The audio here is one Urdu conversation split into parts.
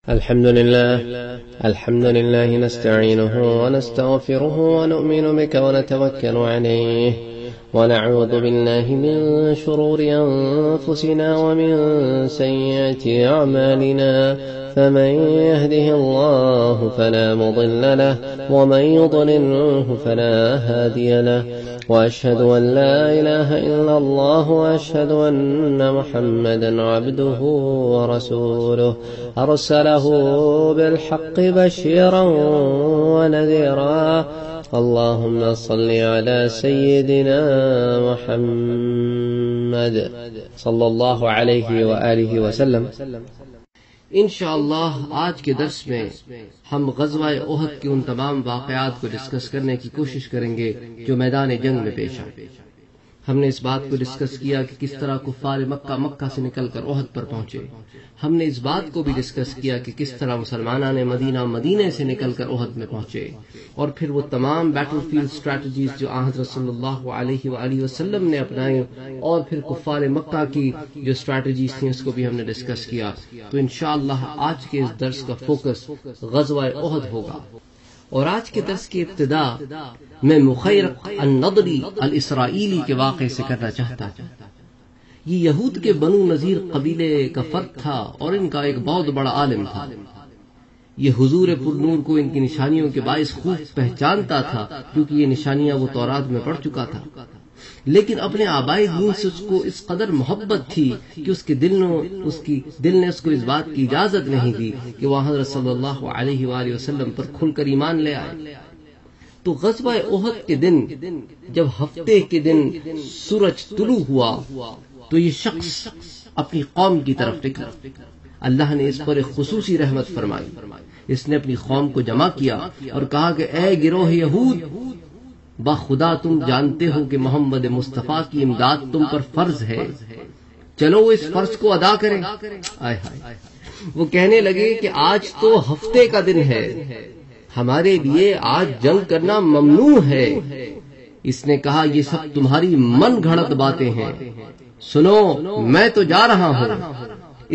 الحمد لله نستعينه ونستغفره ونؤمن بك ونتوكل عليه ونعوذ بالله من شرور أنفسنا ومن سيئات أعمالنا فمن يهده الله فلا مضل له ومن يضلله فلا هادي له وأشهد أن لا إله إلا الله وأشهد أن محمدا عبده ورسوله أرسله بالحق بشيرا ونذيرا اللهم صل على سيدنا محمد صلى الله عليه وآله وسلم۔ انشاءاللہ آج کے درس میں ہم غزوہ احد کے ان تمام واقعات کو ڈسکس کرنے کی کوشش کریں گے جو میدان جنگ میں پیش آئے۔ ہم نے اس بات کو ڈسکس کیا کہ کس طرح کفار مکہ سے نکل کر احد پر پہنچے۔ ہم نے اس بات کو بھی ڈسکس کیا کہ کس طرح مسلمانوں نے مدینے سے نکل کر احد میں پہنچے، اور پھر وہ تمام بیٹل فیلڈ اسٹریٹجیز جو حضرت صلی اللہ علیہ وآلہ وسلم نے اپنائی، اور پھر کفار مکہ کی جو اسٹریٹجیز تھیں اس کو بھی ہم نے ڈسکس کیا۔ تو انشاءاللہ آج کے اس درس کا فوکس غزوہ احد ہوگا، اور آج کے درس کی ابتدا میں مخیرق النضری الاسرائیلی کے واقعے سے کرنا چاہتا ہوں۔ یہ یہود کے بنو نذیر قبیلے کا فرد تھا اور ان کا ایک بہت بڑا عالم تھا۔ یہ حضور پر نور کو ان کی نشانیوں کے باعث خوب پہچانتا تھا، کیونکہ یہ نشانیاں وہ تورات میں پڑھ چکا تھا، لیکن اپنے آبائی دین سے اس کو اس قدر محبت تھی کہ اس کے دل نے اس کو اس بات کی اجازت نہیں دی کہ وہ حضرت صلی اللہ علیہ وآلہ وسلم پر کھل کر ایمان لے آئے۔ تو غزوہ احد کے دن جب ہفتے کے دن سورج طلوع ہوا تو یہ شخص اپنی قوم کی طرف نکلا۔ اللہ نے اس پر ایک خصوصی رحمت فرمائی۔ اس نے اپنی قوم کو جمع کیا اور کہا کہ اے گروہ یہود، بخدا تم جانتے ہو کہ محمد مصطفیٰ کی امداد تم پر فرض ہے، چلو اس فرض کو ادا کریں۔ آئے ہائے، وہ کہنے لگے کہ آج تو ہفتے کا دن ہے، ہمارے لیے آج جنگ کرنا ممنوع ہے۔ اس نے کہا یہ سب تمہاری من گھڑت باتیں ہیں، سنو میں تو جا رہا ہوں۔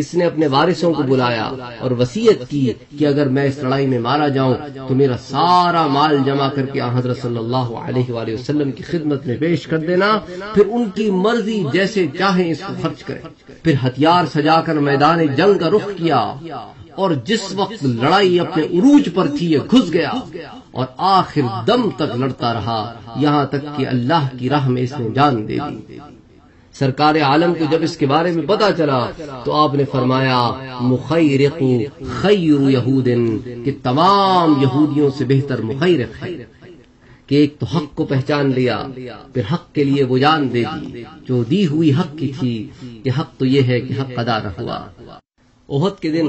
اس نے اپنے وارثوں کو بلایا اور وصیت کی کہ اگر میں اس لڑائی میں مارا جاؤں تو میرا سارا مال جمع کر کے حضرت صلی اللہ علیہ وآلہ وسلم کی خدمت میں پیش کر دینا، پھر ان کی مرضی جیسے چاہیں اس کو خرچ کریں۔ پھر ہتھیار سجا کر میدان جنگ کا رخ کیا، اور جس وقت لڑائی اپنے عروج پر تھی یہ گھس گیا اور آخر دم تک لڑتا رہا، یہاں تک کہ اللہ کی راہ میں اس نے جان دے دی۔ سرکار عالم کو جب اس کے بارے میں پتا چلا تو آپ نے فرمایا مخیرق خیر یہود، کہ تمام یہودیوں سے بہتر مخیرق ہے، کہ ایک تو حق کو پہچان لیا، پھر حق کے لیے وہ جان دے دی جو دی ہوئی حق کی تھی، کہ حق تو یہ ہے کہ حق ادا نہ ہوا۔ احد کے دن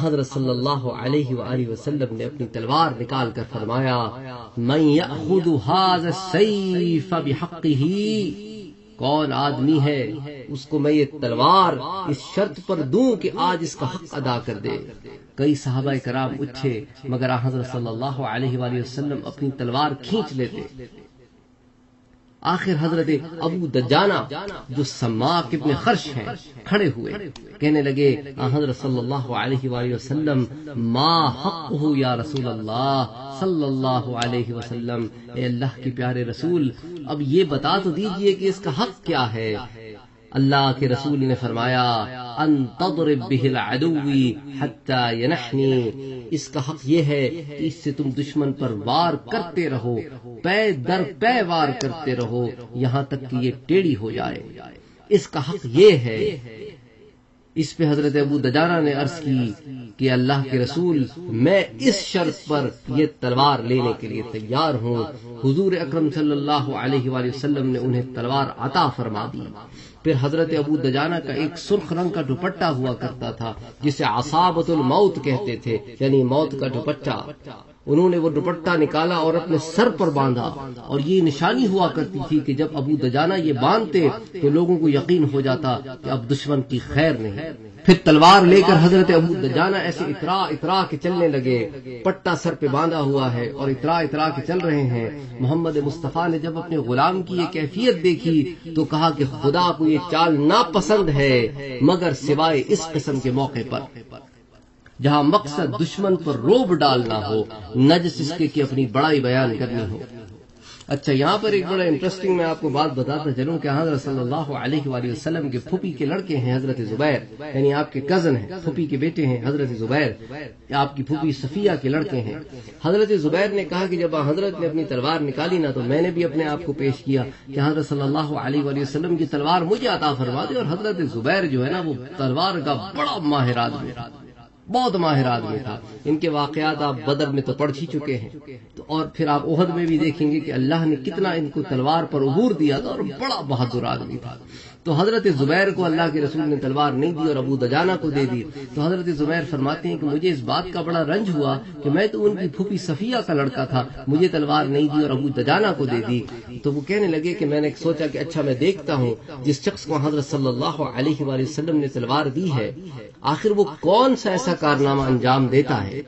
حضرت صلی اللہ علیہ وآلہ وسلم نے اپنی تلوار نکال کر فرمایا من یأخذ ھذا السیف بحقہ، کون آدمی ہے اس کو میں یہ تلوار اس شرط پر دوں کہ آج اس کا حق ادا کر دے۔ کئی صحابہ کرام اٹھے، مگر حضرت صلی اللہ علیہ وآلہ وسلم اپنی تلوار کھینچ لیتے۔ آخر حضرت ابو دجانہ جو سماک ابن خرش ہیں کھڑے ہوئے، کہنے لگے حضرت صلی اللہ علیہ وآلہ وسلم ما حقہ یا رسول اللہ صلی اللہ علیہ وسلم، اے اللہ کے پیارے رسول اب یہ بتا تو دیجئے کہ اس کا حق کیا ہے۔ اللہ کے رسول نے فرمایا ان تضرب به العدو حتى ينحني، اس کا حق یہ ہے کہ اس سے تم دشمن پر وار کرتے رہو، پے در پے وار کرتے رہو یہاں تک کہ یہ ٹیڑھی ہو جائے، اس کا حق یہ ہے۔ اس پہ حضرت ابو دجانہ نے عرض کی کہ اللہ کے رسول میں اس شرط پر یہ تلوار لینے کے لیے تیار ہوں۔ حضور اکرم صلی اللہ علیہ وآلہ وسلم نے انہیں تلوار عطا فرما دی۔ پھر حضرت ابو دجانہ کا ایک سرخ رنگ کا دوپٹہ ہوا کرتا تھا جسے عصابۃ الموت کہتے تھے، یعنی موت کا دوپٹہ۔ انہوں نے وہ دوپٹہ نکالا اور اپنے سر پر باندھا، اور یہ نشانی ہوا کرتی تھی کہ جب ابو دجانہ یہ باندھتے تو لوگوں کو یقین ہو جاتا کہ اب دشمن کی خیر نہیں۔ پھر تلوار لے کر حضرت ابو دجانہ ایسے اترا کے چلنے لگے، پٹا سر پہ باندھا ہوا ہے اور اترا کے چل رہے ہیں۔ محمد مصطفیٰ نے جب اپنے غلام کی یہ کیفیت دیکھی تو کہا کہ خدا کو یہ چال ناپسند ہے مگر سوائے اس قسم کے موقع پر۔ جہاں مقصد دشمن پر روب ڈالنا ہو، نہ جس اس کے کہ اپنی بڑائی بیان کرنی ہو۔ اچھا، یہاں پر ایک بڑا انٹرسٹنگ میں آپ کو بات بتاتا چلوں کہ حضرت صلی اللہ علیہ وآلہ وسلم کے پھوپھی کے لڑکے ہیں حضرت زبیر، یعنی آپ کے کزن ہیں، پھوپھی کے بیٹے ہیں حضرت زبیر، آپ کی پھوپھی صفیہ کے لڑکے ہیں۔ حضرت زبیر نے کہا کہ جب حضرت نے اپنی تلوار نکالی نا تو میں نے بھی اپنے آپ کو پیش کیا کہ حضرت صلی اللہ علیہ وآلہ وسلم کی تلوار مجھے عطا فرما دے، اور حضرت زبیر جو ہے نا وہ تلوار کا بڑا ماہر آدمی، بہت ماہر آدمی تھا۔ ان کے واقعات آپ بدر میں تو پڑھ ہی چکے ہیں، تو اور پھر آپ احد میں بھی دیکھیں گے کہ اللہ نے کتنا ان کو تلوار پر عبور دیا تھا، اور بڑا بہادر آدمی تھا۔ تو حضرت زبیر کو اللہ کے رسول نے تلوار نہیں دی اور ابو دجانہ کو دے دی۔ تو حضرت زبیر فرماتے ہیں کہ مجھے اس بات کا بڑا رنج ہوا کہ میں تو ان کی پھوپھی صفیہ کا لڑکا تھا، مجھے تلوار نہیں دی اور ابو دجانہ کو دے دی۔ تو وہ کہنے لگے کہ میں نے سوچا کہ اچھا میں دیکھتا ہوں جس شخص کو حضرت صلی اللہ علیہ وآلہ وسلم نے تلوار دی ہے آخر وہ کون سا ایسا کارنامہ انجام دیتا ہے۔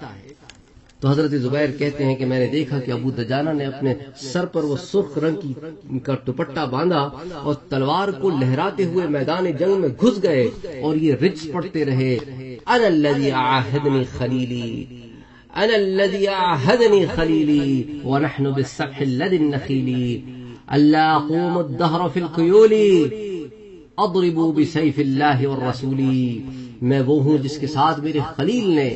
تو حضرت زبیر کہتے ہیں کہ میں نے دیکھا کہ ابو دجانہ نے اپنے سر پر وہ سرخ رنگ کا دوپٹہ باندھا اور تلوار کو لہراتے ہوئے میدان جنگ میں گھس گئے اور یہ رجز پڑھتے رہے، انا الذی عاہدنی خلیلی، انا الذی عاہدنی خلیلی ونحن بالسبح الذی النخیلی، الا اقوم الدہر فی القیول اضربوا بسیف اللہ والرسول۔ میں وہ ہوں جس کے ساتھ میرے خلیل نے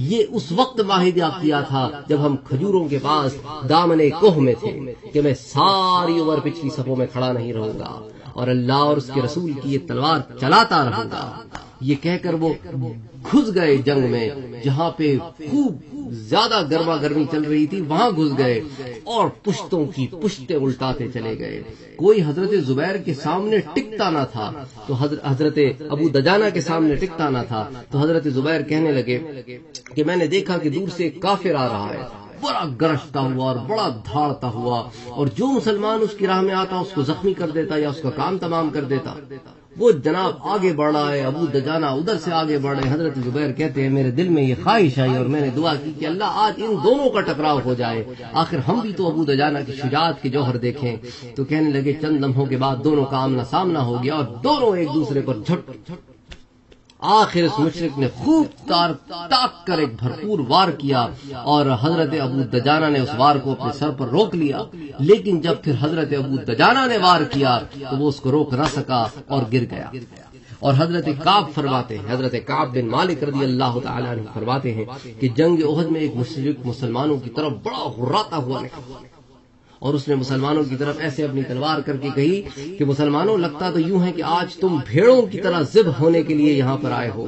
یہ اس وقت معاہدہ کیا تھا جب ہم کھجوروں کے پاس دامن کوہ میں تھے کہ میں ساری عمر پچھلی صفوں میں کھڑا نہیں رہوں گا اور اللہ اور اس کے رسول کی یہ تلوار چلاتا رہوں گا۔ یہ کہہ کر وہ گھس گئے جنگ میں، جہاں پہ خوب زیادہ گرما گرمی چل رہی تھی وہاں گھس گئے اور پشتوں کی پشتے الٹاتے چلے گئے۔ کوئی حضرت زبیر کے سامنے ٹکتا نہ تھا تو حضرت ابو دجانہ کے سامنے ٹکتا نہ تھا۔ تو حضرت زبیر کہنے لگے کہ میں نے دیکھا کہ دور سے ایک کافر آ رہا ہے، بڑا گرجتا ہوا اور بڑا دھاڑتا ہوا، اور جو مسلمان اس کی راہ میں آتا اس کو زخمی کر دیتا یا اس کا کام تمام کر دیتا۔ وہ جناب آگے بڑھ رہا ہے، ابو دجانہ ادھر سے آگے بڑھ رہے۔ حضرت زبیر کہتے ہیں میرے دل میں یہ خواہش آئی اور میں نے دعا کی کہ اللہ آج ان دونوں کا ٹکراؤ ہو جائے، آخر ہم بھی تو ابو دجانہ کی شجاعت کے جوہر دیکھیں۔ تو کہنے لگے چند لمحوں کے بعد دونوں کا آمنا سامنا ہو گیا اور دونوں ایک دوسرے پر جھٹ۔ آخر اس مشرک نے خوب تاک کر ایک بھرپور وار کیا اور حضرت ابو دجانہ نے اس وار کو اپنے سر پر روک لیا، لیکن جب پھر حضرت ابو دجانہ نے وار کیا تو وہ اس کو روک نہ سکا اور گر گیا۔ اور حضرت کعب فرماتے ہیں، حضرت کعب بن مالک رضی اللہ تعالی عنہ فرماتے ہیں کہ جنگ احد میں ایک مشرک مسلمانوں کی طرف بڑا غراتا ہوا نکلا اور اس نے مسلمانوں کی طرف ایسے اپنی تلوار کر کے کہی کہ مسلمانوں لگتا تو یوں ہے کہ آج تم بھیڑوں کی طرح ذبح ہونے کے لیے یہاں پر آئے ہو،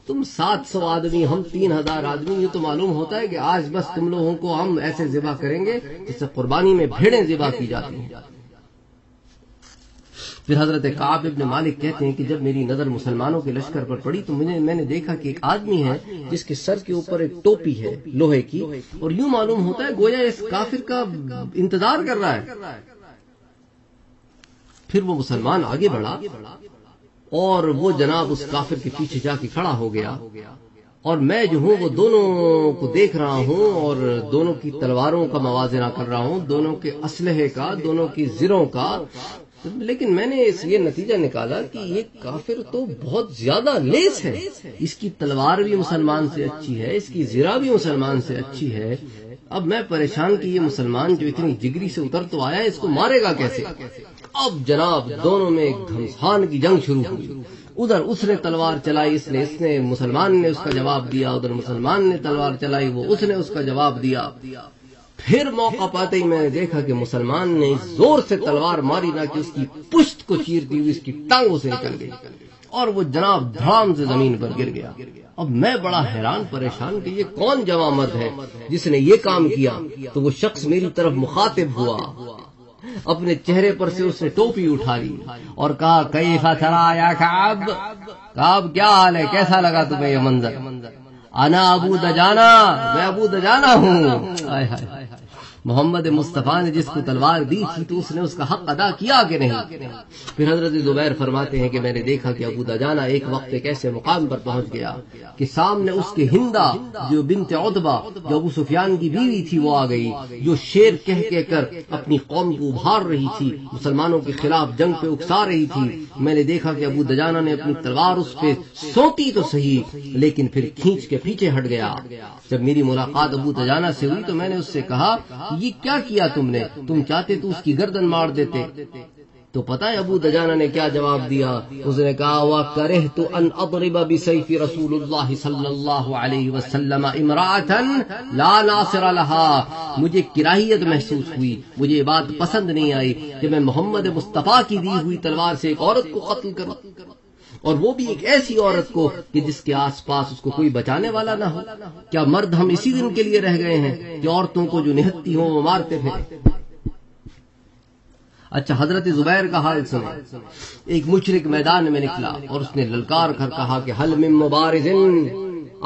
تم 700 آدمی ہم 3000 آدمی، یہ تو معلوم ہوتا ہے کہ آج بس تم لوگوں کو ہم ایسے ذبح کریں گے جس سے قربانی میں بھیڑیں ذبح کی جاتی ہیں۔ پھر حضرت کعب ابن مالک کہتے ہیں کہ جب میری نظر مسلمانوں کے لشکر پر پڑی تو میں نے دیکھا کہ ایک آدمی ہے جس کے سر کے اوپر ایک ٹوپی ہے لوہے کی، اور یوں معلوم ہوتا ہے گویا اس کافر کا انتظار کر رہا ہے۔ پھر وہ مسلمان آگے بڑھا اور وہ جناب اس کافر کے پیچھے جا کے کھڑا ہو گیا، اور میں جو ہوں وہ دونوں کو دیکھ رہا ہوں اور دونوں کی تلواروں کا موازنہ کر رہا ہوں، دونوں کے اسلحے کا، دونوں کی زروں کا۔ لیکن میں نے اس یہ نتیجہ نکالا کہ یہ کافر تو بہت زیادہ لیس ہے، اس کی تلوار بھی مسلمان سے اچھی ہے، اس کی زرہ بھی مسلمان سے اچھی ہے۔ اب میں پریشان کہ یہ مسلمان جو اتنی جگری سے اتر تو آیا اس کو مارے گا کیسے؟ اب جناب دونوں میں گھمسان کی جنگ شروع ہوئی، ادھر اس نے تلوار چلائی، اس نے مسلمان نے اس کا جواب دیا، ادھر مسلمان نے تلوار چلائی، وہ اس نے اس کا جواب دیا۔ پھر موقع پاتے ہی میں نے دیکھا کہ مسلمان نے زور سے تلوار ماری نہ کہ اس کی پشت کو چیرتی ہوئی اس کی ٹانگوں سے نکل گئی اور وہ جناب دھڑام سے زمین پر گر گیا۔ اب میں بڑا حیران پریشان کہ یہ کون جوان مرد ہے جس نے یہ کام کیا؟ تو وہ شخص میری طرف مخاطب ہوا، اپنے چہرے پر سے اس نے ٹوپی اٹھا لی اور کہا کیف ترا یا کعب، کعب کیا حال ہے، کیسا لگا تمہیں یہ منظر؟ انا ابو دجانہ، میں ابو دجانہ ہوں۔ محمد مصطفیٰ نے جس کو تلوار دی تھی تو اس نے اس کا حق ادا کیا کہ نہیں؟ پھر حضرت زبیر فرماتے ہیں کہ میں نے دیکھا کہ ابو دجانہ ایک وقت ایک ایسے مقام پر پہنچ گیا کہ سامنے اس کے ہندا جو بنت عتبہ جو ابو سفیان کی بیوی تھی وہ آ گئی، جو شیر کہہ کر اپنی قوم کو ابھار رہی تھی، مسلمانوں کے خلاف جنگ پہ اکسا رہی تھی۔ میں نے دیکھا کہ ابو دجانہ نے اپنی تلوار اس پہ سونتی تو صحیح لیکن پھر کھینچ کے پیچھے ہٹ گیا۔ جب میری ملاقات ابو دجانہ سے ہوئی تو میں نے اس سے کہا یہ کیا کیا تم نے؟ تم چاہتے تو اس کی گردن مار دیتے۔ تو پتہ ہے ابو دجانہ نے کیا جواب دیا؟ اس نے کہا وَكَرِهْتُ أَنْ أَضْرِبَ بِسَيْفِ رَسُولِ اللَّهِ صلی اللہ علیہ وسلم امرأة لا ناصر لها۔ مجھے کراہیت محسوس ہوئی، مجھے یہ بات پسند نہیں آئی کہ میں محمد مصطفیٰ کی دی ہوئی تلوار سے ایک عورت کو قتل کروں، اور وہ بھی ایک ایسی عورت کو کہ جس کے آس پاس اس کو کوئی بچانے والا نہ ہو۔ کیا مرد ہم اسی دن کے لیے رہ گئے ہیں کہ عورتوں کو جو نہتی ہوں وہ مارتے پھریں؟ اچھا حضرت زبیر کا حال سنیں۔ ایک مشرک میدان میں نکلا اور اس نے للکار کر کہا کہ حل من مبارز،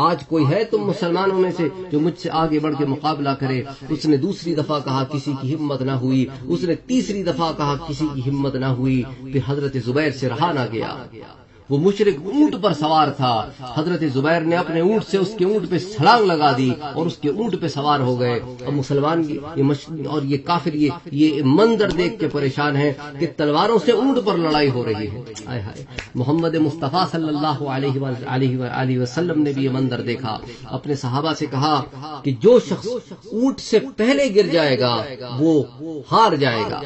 آج کوئی ہے تم مسلمانوں میں سے جو مجھ سے آگے بڑھ کے مقابلہ کرے؟ اس نے دوسری دفعہ کہا، کسی کی ہمت نہ ہوئی۔ اس نے تیسری دفعہ کہا، کسی کی ہمت نہ ہوئی۔ پھر حضرت زبیر سے رہا نہ گیا۔ وہ مشرک اونٹ پر سوار تھا، حضرت زبیر نے اپنے اونٹ سے اس کے اونٹ پہ چھلانگ لگا دی اور اس کے اونٹ پہ سوار ہو گئے۔ اب مسلمان اور یہ کافر یہ منظر دیکھ کے پریشان ہیں کہ تلواروں سے اونٹ پر لڑائی ہو رہی ہے۔ آئے ہائے، محمد مصطفیٰ صلی اللہ علیہ وسلم نے بھی یہ منظر دیکھا، اپنے صحابہ سے کہا کہ جو شخص اونٹ سے پہلے گر جائے گا وہ ہار جائے گا۔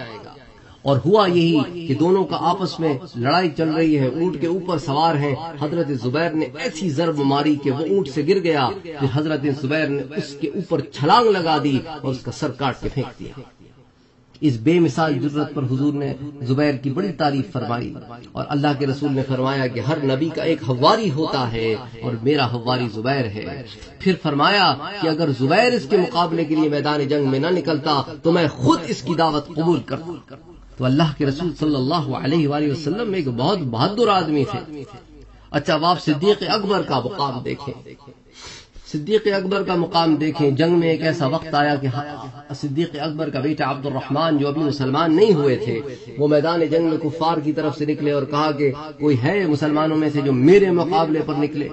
اور ہوا یہی کہ دونوں کا آپس میں لڑائی چل رہی ہے، اونٹ کے اوپر سوار ہیں۔ حضرت زبیر نے ایسی ضرب ماری کہ وہ اونٹ سے گر گیا، پھر حضرت زبیر نے اس کے اوپر چھلانگ لگا دی اور اس کا سر کاٹ کے پھینک دیا۔ اس بے مثال جرت پر حضور نے زبیر کی بڑی تعریف فرمائی، اور اللہ کے رسول نے فرمایا کہ ہر نبی کا ایک حواری ہوتا ہے اور میرا حواری زبیر ہے۔ پھر فرمایا کہ اگر زبیر اس کے مقابلے کے لیے میدان جنگ میں نہ نکلتا تو میں خود اس کی دعوت قبول کرتا۔ تو اللہ کے رسول صلی اللہ علیہ وآلہ وسلم ایک بہت بہادر آدمی تھے۔ اچھا اب آپ صدیق اکبر کا مقام دیکھیں، صدیق اکبر کا مقام دیکھیں۔ جنگ میں ایک ایسا وقت آیا کہ صدیق اکبر کا بیٹا عبد الرحمن جو ابھی مسلمان نہیں ہوئے تھے، وہ میدان جنگ میں کفار کی طرف سے نکلے اور کہا کہ کوئی ہے مسلمانوں میں سے جو میرے مقابلے پر نکلے؟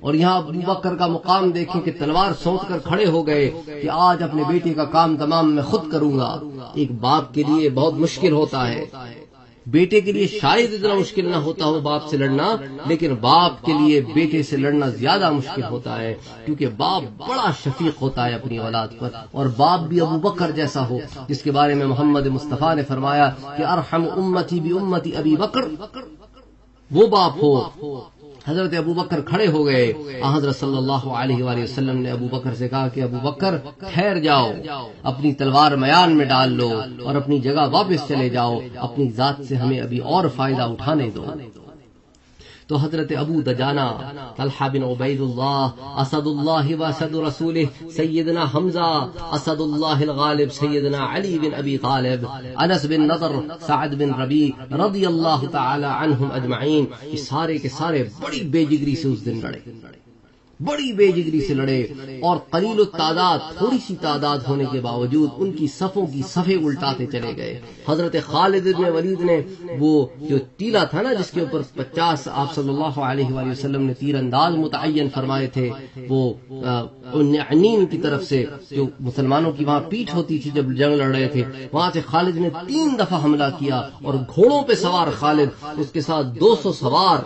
اور یہاں ابو بکر کا مقام دیکھیں کہ تلوار سونت کر کھڑے ہو گئے کہ آج اپنے بیٹے کا کام تمام میں خود کروں گا۔ ایک باپ کے لیے بہت مشکل ہوتا ہے، بیٹے کے لیے شاید اتنا مشکل نہ ہوتا ہو باپ سے لڑنا، لیکن باپ کے لیے بیٹے سے لڑنا زیادہ مشکل ہوتا ہے، کیونکہ باپ بڑا شفیق ہوتا ہے اپنی اولاد پر، اور باپ بھی ابو بکر جیسا ہو جس کے بارے میں محمد مصطفیٰ نے فرمایا کہ ارحم امتی بامتی ابی بکر، وہ باپ ہو۔ حضرت ابو بکر کھڑے ہو گئے، حضرت صلی اللہ علیہ وآلہ وسلم نے ابو بکر سے کہا کہ ابو بکر ٹھہر جاؤ، اپنی تلوار میان میں ڈال لو اور اپنی جگہ واپس چلے جاؤ، اپنی ذات سے ہمیں ابھی اور فائدہ اٹھانے دو۔ تو حضرت ابو دجانہ، طلحہ بن عبید اللہ، اسد اللہ و اسد رسولہ سیدنا حمزہ، اسد اللہ الغالب سیدنا علی بن ابی طالب، انس بن نضر، سعد بن ربیع رضی اللہ تعالی عنہم اجمعین، یہ سارے کے سارے بڑی بے جگری سے اس دن لڑے، بڑی بے جگری سے لڑے، اور قلیل التعداد، تھوڑی سی تعداد ہونے کے باوجود ان کی صفوں کی صفیں الٹاتے چلے گئے۔ حضرت خالد بن ولید نے وہ جو تیلا تھا نا جس کے اوپر 50 آپ صلی اللہ علیہ وآلہ وسلم نے تیر انداز متعین فرمائے تھے، وہ عنین کی طرف سے جو مسلمانوں کی وہاں پیٹھ ہوتی تھی جب جنگ لڑ رہے تھے، وہاں سے خالد نے 3 دفعہ حملہ کیا، اور گھوڑوں پہ سوار خالد، اس کے ساتھ 200 سوار،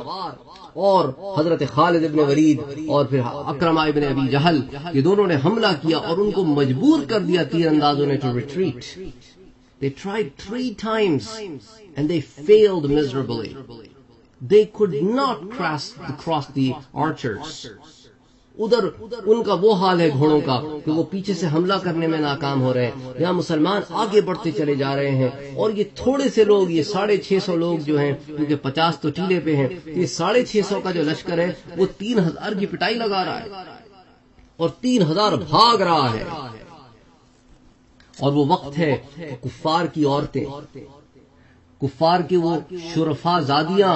اور حضرت خالد ابن ولید اور پھر اکرمہ ابن ابی جہل، یہ دونوں نے حملہ کیا اور ان کو مجبور کر دیا تیر اندازوں نے to retreat. They tried 3 times and they failed miserably. They could not cross the archers. ادھر ان کا وہ حال ہے گھوڑوں کا کہ وہ پیچھے سے حملہ کرنے میں ناکام ہو رہے ہیں، یہاں مسلمان آگے بڑھتے چلے جا رہے ہیں، اور یہ تھوڑے سے لوگ، یہ 650 لوگ جو ہیں، کیونکہ 50 تو ٹیلے پہ ہیں، یہ 650 کا جو لشکر ہے وہ 3000 کی پٹائی لگا رہا ہے اور 3000 بھاگ رہا ہے۔ اور وہ وقت ہے کفار کی عورتیں، کفار کے وہ شرفا زادیاں،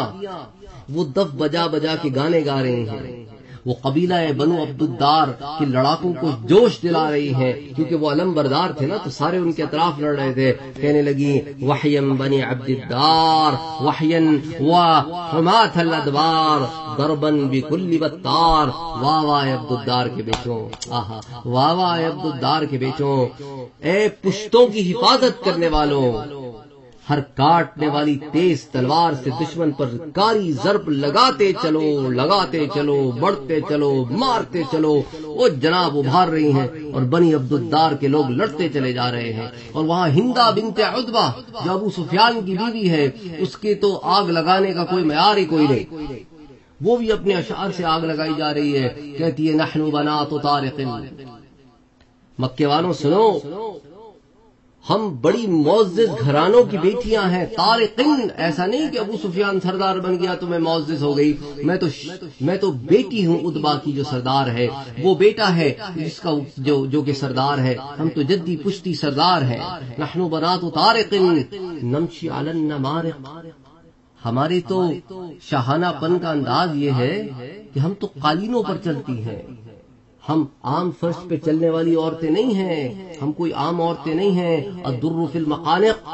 وہ دف بجا بجا کے گانے گا رہے ہیں، وہ قبیلہ بنو عبد الدار کے لڑاکوں کو جوش دلا رہی ہیں، کیونکہ وہ علم بردار تھے نا، تو سارے ان کے اطراف لڑ رہے تھے. کہنے لگی وحیم بنی عبد الدار وحین وحمات الادبار ضربا بکل بطار. واہ واہ عبد الدار کے بیٹوں، آہا واہ واہ عبد الدار کے بیٹوں، اے پشتوں کی حفاظت کرنے والوں، ہر کاٹنے والی تیز تلوار سے دشمن پر کاری ضرب لگاتے چلو، بڑھتے چلو، مارتے چلو. وہ جناب ابھار رہی ہیں اور بنی عبد الدار کے لوگ لڑتے چلے جا رہے ہیں. اور وہاں ہندا بنت عتبہ جو ابو سفیان کی بیوی ہے، اس کی تو آگ لگانے کا کوئی معیار ہی کوئی نہیں، وہ بھی اپنے اشعار سے آگ لگائی جا رہی ہے. کہتی ہے نحن بنات طارق. مکے والوں سنو، ہم بڑی معزز گھرانوں کی بیٹیاں ہیں. طارقن، ایسا نہیں کہ ابو سفیان سردار بن گیا تو میں معزز ہو گئی. میں تو بیٹی ہوں اتبا کی جو سردار ہے، وہ بیٹا ہے جس کا جو کہ سردار ہے. ہم تو جدی پشتی سردار ہیں. نحن بنات طارقن نمشی علی النمارق. ہمارے تو شاہانہ پن کا انداز یہ ہے کہ ہم تو قالینوں پر چلتی ہیں. ہم عام فرش پہ چلنے والی عورتیں نہیں ہیں، ہم کوئی عام عورتیں نہیں ہیں. الدر فی المقانق،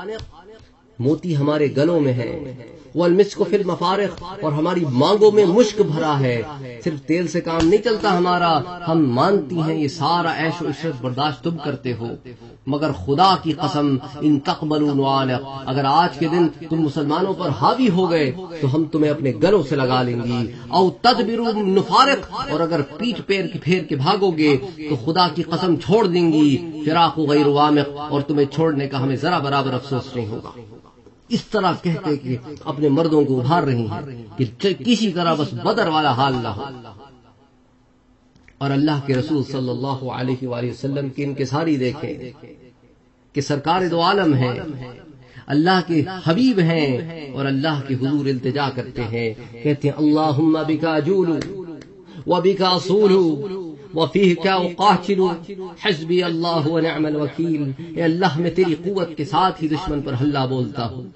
موتی ہمارے گلوں میں ہے. والمسک فی المفارق، اور ہماری مانگوں میں مشک بھرا ہے. صرف تیل سے کام نہیں چلتا ہمارا. ہم مانتی ہیں یہ سارا عیش و عشرت برداشت تم کرتے ہو، مگر خدا کی قسم ان تقبلوا نعانق، اگر آج کے دن تم مسلمانوں پر حاوی ہو گئے تو ہم تمہیں اپنے گلوں سے لگا لیں گی. او تدبروا نفارق، اور اگر پیٹ پھیر کے بھاگو گے تو خدا کی قسم چھوڑ دیں گی. فراق غیر وامق، اور تمہیں چھوڑنے کا ہمیں ذرا برابر افسوس نہیں ہوگا. اس طرح کہتے کہ اپنے مردوں کو ابھار رہی ہیں کہ کسی طرح بس بدر والا حال نہ ہو. اور اللہ کے رسول صلی اللہ علیہ وآلہ وسلم کی انکساری دیکھیں کہ سرکار دو عالم ہیں، اللہ کے حبیب ہیں، اور اللہ کے حضور التجا کرتے ہیں. کہتے ہیں اللہم بک اجول وبک اصول وفیک اقاتل حسبی اللہ ونعم الوکیل. اے اللہ میں تیری قوت کے ساتھ ہی دشمن پر حملہ بولتا ہوں،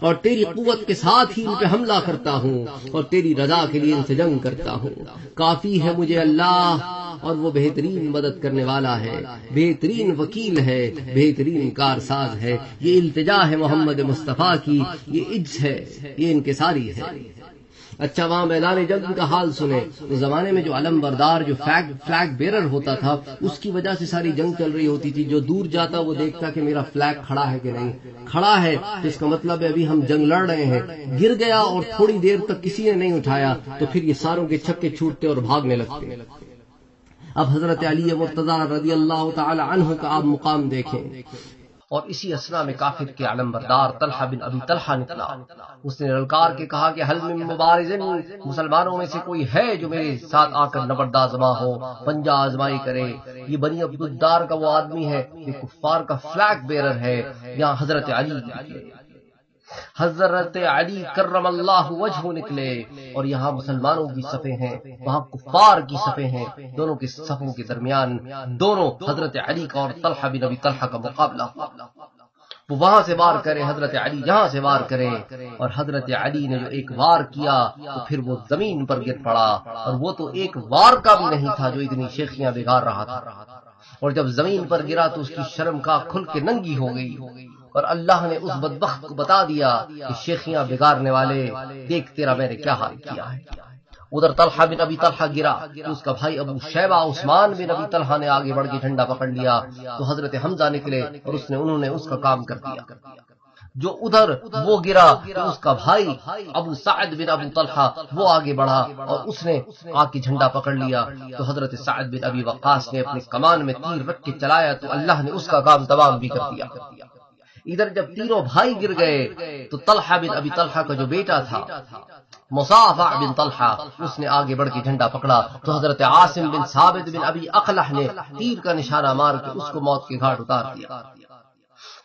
اور تیری قوت کے ساتھ ہی ان پہ حملہ کرتا ہوں، اور تیری رضا کے لیے ان سے جنگ کرتا ہوں. کافی ہے مجھے اللہ، اور وہ بہترین مدد کرنے والا ہے، بہترین وکیل ہے، بہترین کارساز ہے. یہ التجا ہے محمد مصطفیٰ کی، یہ عجز ہے، یہ انکساری ہے. اچھا وہاں میدان جنگ کا حال سنیں. اس زمانے میں جو علم بردار، جو فلیگ بیرر ہوتا تھا، اس کی وجہ سے ساری جنگ چل رہی ہوتی تھی. جو دور جاتا وہ دیکھتا کہ میرا فلیگ کھڑا ہے کہ نہیں. کھڑا ہے تو اس کا مطلب ہے ابھی ہم جنگ لڑ رہے ہیں. گر گیا اور تھوڑی دیر تک کسی نے نہیں اٹھایا تو پھر یہ ساروں کے چھکے چھوٹتے اور بھاگنے لگتے. اب حضرت علی مرتضی رضی اللہ تعالی عنہ کا آپ مقام دیکھیں. اور اسی اسنا میں کافر کے علم بردار طلحہ بن ابی طلحہ نکلا. اس نے للکار کے کہا کہ حل من مبارزن، مسلمانوں میں سے کوئی ہے جو میرے ساتھ آ کر نبرد آزما ہو، پنجہ آزمائی کرے. یہ بنی عبد الدار کا وہ آدمی ہے، یہ کفار کا فلیگ بیرر ہے. یہاں حضرت علی نکلے، حضرت علی کرم اللہ وجہ نکلے. اور یہاں مسلمانوں کی صفیں ہیں، وہاں کفار کی صفیں ہیں. دونوں کے صفوں کے درمیان دونوں حضرت علی کا اور طلحہ بن ابی طلحہ کا مقابلہ. وہ وہاں سے وار کرے، حضرت علی یہاں سے وار کرے. اور حضرت علی نے جو ایک وار کیا تو پھر وہ زمین پر گر پڑا. اور وہ تو ایک وار کا بھی نہیں تھا جو اتنی شیخیاں بگاڑ رہا تھا. اور جب زمین پر گرا تو اس کی شرم کا کھل کے ننگی ہو گئی. اور اللہ نے اس بدبخت کو بتا دیا کہ شیخیاں بگاڑنے والے، دیکھ تیرا میں نے کیا حال کیا ہے. ادھر طلحہ بن ابی طلحہ گرا تو اس کا بھائی ابو شیبہ عثمان بن ابی طلحہ نے آگے بڑھ کے جھنڈا پکڑ لیا. تو حضرت حمزہ نکلے اور انہوں نے اس کا کام کر دیا. جو ادھر وہ گرا تو اس کا بھائی ابو سعد بن ابو طلحہ وہ آگے بڑھا اور اس نے آ کے جھنڈا پکڑ لیا. تو حضرت سعد بن ابی وقاص نے اپنے کمان میں تیر رکھ کے چلایا تو اللہ نے اس کا کام تمام بھی کر دیا. ادھر جب تینوں بھائی گر گئے تو طلحہ بن ابی طلحہ کا جو بیٹا تھا مصافع بن طلحہ، اس نے آگے بڑھ کے جھنڈا پکڑا. تو حضرت عاصم بن ثابت بن ابی اقلح نے تیر کا نشانہ مار کے اس کو موت کے گھاٹ اتار دیا.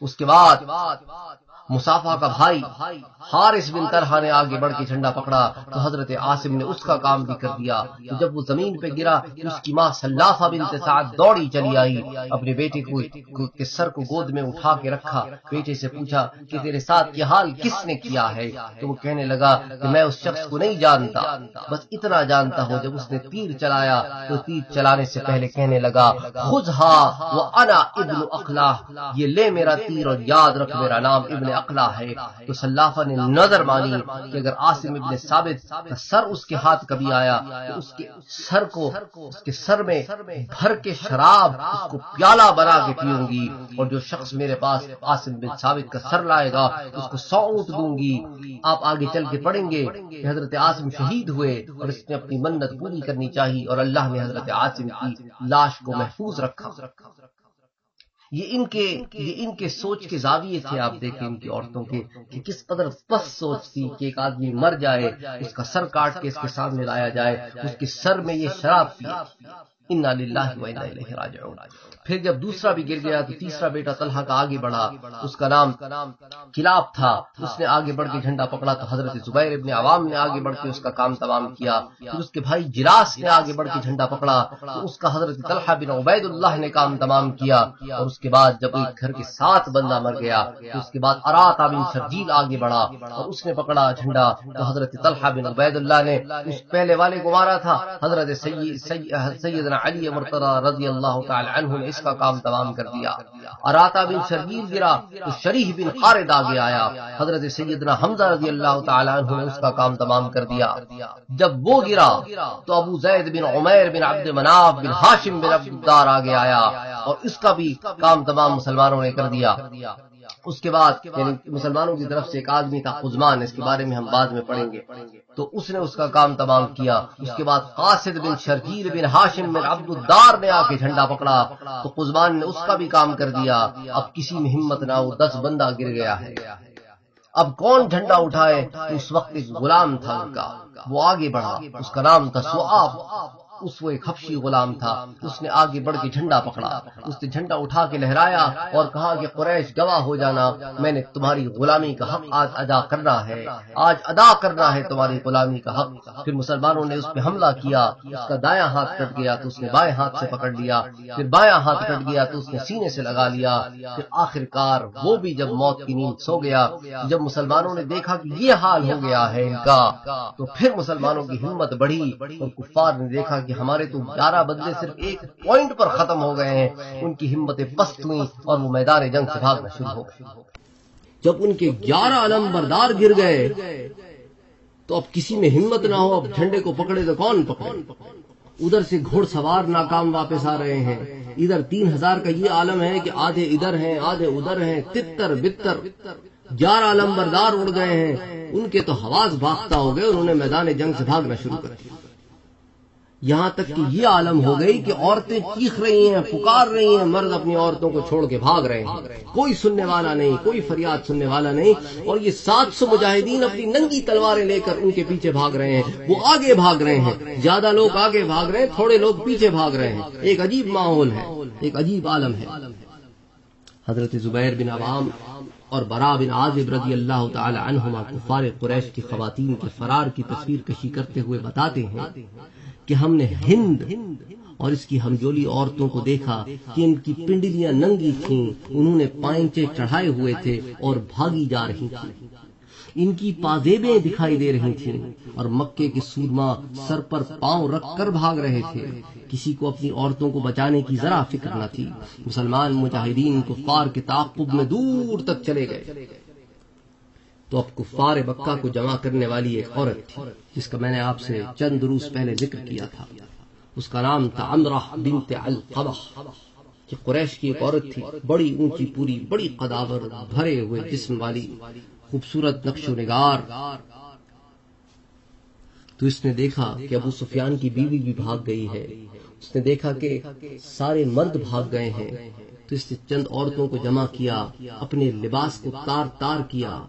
اس کے بعد مصافہ کا بھائی حارث بن طلحہ نے آگے بڑھ کے جھنڈا پکڑا تو حضرت عاصم نے اس کا کام بھی کر دیا. تو جب وہ زمین پہ گرا تو اس کی ماں سلافہ بنت سعد دوڑی چلی آئی, اپنے بیٹے کو کے سر کو گود میں اٹھا کے رکھا, بیٹے سے پوچھا کہ تیرے ساتھ یہ حال کس نے کیا ہے؟ تو وہ کہنے لگا کہ میں اس شخص کو نہیں جانتا, بس اتنا جانتا ہوں جب اس نے تیر چلایا تو تیر چلانے سے پہلے کہنے لگا خذھا وانا ابن اقلا, یہ لے میرا تیر اور یاد رکھ میرا نام ابن اقلا ہے. تو سلافہ نے نظر مانی کہ اگر عاصم ابن ثابت کا سر اس کے ہاتھ کبھی آیا تو اس کے سر کو اس کے سر میں بھر کے شراب اس کو پیالہ بنا کے پیوں گی, اور جو شخص میرے پاس عاصم بن ثابت کا سر لائے گا اس کو 100 اونٹ دوں گی. آپ آگے چل کے پڑھیں گے کہ حضرت عاصم شہید ہوئے اور اس نے اپنی منت پوری کرنی چاہی اور اللہ نے حضرت عاصم کی لاش کو محفوظ رکھا. یہ ان کے سوچ کے زاویے تھے. آپ دیکھیں ان کی عورتوں کے کہ کس قدر پست سوچ تھی کہ ایک آدمی مر جائے, اس کا سر کاٹ کے اس کے سامنے لایا جائے, اس کے سر میں یہ شراب پیے. انا للہ و انا الیہ راجعون. پھر جب دوسرا بھی گر گیا تو تیسرا بیٹا طلحہ کا آگے بڑھا, اس کا نام کلاب تھا. اس نے آگے بڑھ کے جھنڈا پکڑا تو حضرت زبیر ابن عوام نے آگے بڑھ کے اس کا کام تمام کیا. پھر اس کے بھائی جراس نے آگے بڑھ کے جھنڈا پکڑا تو اس کا حضرت طلحہ بن عبید اللہ نے کام تمام کیا. اور اس کے بعد جب ایک گھر کے 7 بندہ مر گیا تو اس کے بعد اراتا بن شرجیل آگے بڑھا اور اس نے پکڑا جھنڈا تو حضرت طلحہ بن عبید اللہ نے اس پہلے والے کو مارا تھا. حضرت سیدنا علی مرتضی رضی اللہ تعالی عنہ نے اس کا کام تمام کر دیا. اراتا بن شرجیل گرا تو شریح بن خارد آگے آیا. حضرت سیدنا حمزہ رضی اللہ تعالی عنہ نے اس کا کام تمام کر دیا. جب وہ گرا تو ابو زید بن عمیر بن عبد مناف بن ہاشم بن عبد الدار آگے آیا اور اس کا بھی کام تمام مسلمانوں نے کر دیا. اس کے بعد یعنی مسلمانوں کی طرف سے ایک آدمی تھا قزمان, اس کے بارے میں ہم بعد میں پڑھیں گے, تو اس نے اس کا کام تمام کیا. اس کے بعد قاصد بن شرجیل بن ہاشم بن عبد الدار نے آ کے جھنڈا پکڑا تو قزمان نے اس کا بھی کام کر دیا. اب کسی میں ہمت نہ ہو, 10 بندہ گر گیا ہے. اب کون جھنڈا اٹھائے؟ اس وقت ایک غلام تھا ان کا, وہ آگے بڑھا, اس کا نام تھا سعاب. وہ ایک حبشی غلام تھا. اس نے آگے بڑھ کے جھنڈا پکڑا, اس نے جھنڈا اٹھا کے لہرایا اور کہا کہ قریش گواہ ہو جانا, میں نے تمہاری غلامی کا حق آج ادا کرنا ہے, آج ادا کرنا ہے تمہاری غلامی کا حق. پھر مسلمانوں نے اس پہ حملہ کیا, اس کا دایاں ہاتھ کٹ گیا تو اس نے بائیں ہاتھ سے پکڑ لیا, پھر بایاں ہاتھ کٹ گیا تو اس نے سینے سے لگا لیا. پھر آخر کار وہ بھی جب موت کی نیند سو گیا, جب مسلمانوں نے دیکھا کہ یہ حال ہو گیا ہے ان کا, تو پھر مسلمانوں کی ہمت بڑھی اور کفار نے دیکھا کہ ہمارے تو 11 بندے صرف ایک پوائنٹ پر ختم ہو گئے ہیں. ان کی ہمتیں پست ہوئیں اور وہ میدان جنگ سے بھاگنا شروع ہو گئے. جب ان کے 11 علم بردار گر گئے تو اب کسی میں ہمت نہ ہو, اب جھنڈے کو پکڑے تو کون پکڑے. ادھر سے گھوڑ سوار ناکام واپس آ رہے ہیں, ادھر 3000 کا یہ عالم ہے کہ آدھے ادھر ہیں آدھے ادھر ہیں, تتر بتر 11 علم بردار اڑ گئے ہیں. ان کے تو حواس باختہ ہو گئے, انہوں نے میدان جنگ سے بھاگنا شروع کر دیا. یہاں تک کہ یہ عالم ہو گئی کہ عورتیں چیخ رہی ہیں, پکار رہی ہیں, مرد اپنی عورتوں کو چھوڑ کے بھاگ رہے ہیں, کوئی سننے والا نہیں, کوئی فریاد سننے والا نہیں. اور یہ 700 مجاہدین اپنی ننگی تلواریں لے کر ان کے پیچھے بھاگ رہے ہیں. وہ آگے بھاگ رہے ہیں, زیادہ لوگ آگے بھاگ رہے ہیں, تھوڑے لوگ پیچھے بھاگ رہے ہیں. ایک عجیب ماحول ہے, ایک عجیب عالم ہے. حضرت زبیر بن عوام اور برا بن عازب رضی اللہ تعالی عنہما کفار قریش کی خواتین کے فرار کی تصویر کشی کرتے ہوئے بتاتے ہیں کہ ہم نے ہند اور اس کی ہمجولی عورتوں کو دیکھا کہ ان کی پنڈلیاں ننگی تھیں, انہوں نے پائنچے چڑھائے ہوئے تھے اور بھاگی جا رہی تھیں. ان کی پازیبیں دکھائی دے رہی تھیں اور مکے کے سورما سر پر پاؤں رکھ کر بھاگ رہے تھے. کسی کو اپنی عورتوں کو بچانے کی ذرا فکر نہ تھی. مسلمان مجاہدین کفار کے تعاقب میں دور تک چلے گئے. تو اب کفار مکہ کو جمع کرنے والی ایک عورت تھی جس کا میں نے آپ سے چند دروس پہلے ذکر کیا تھا. اس کا نام تھا عمرہ بنت علقمہ. کہ قریش کی ایک عورت تھی, بڑی اونچی پوری, بڑی قداور, بھرے ہوئے جسم والی, خوبصورت نقش و نگار. تو اس نے دیکھا کہ ابو سفیان کی بیوی بھی بھاگ گئی ہے. اس نے دیکھا کہ سارے مرد بھاگ گئے ہیں. تو اس نے چند عورتوں کو جمع کیا, اپنے لباس کو تار تار کیا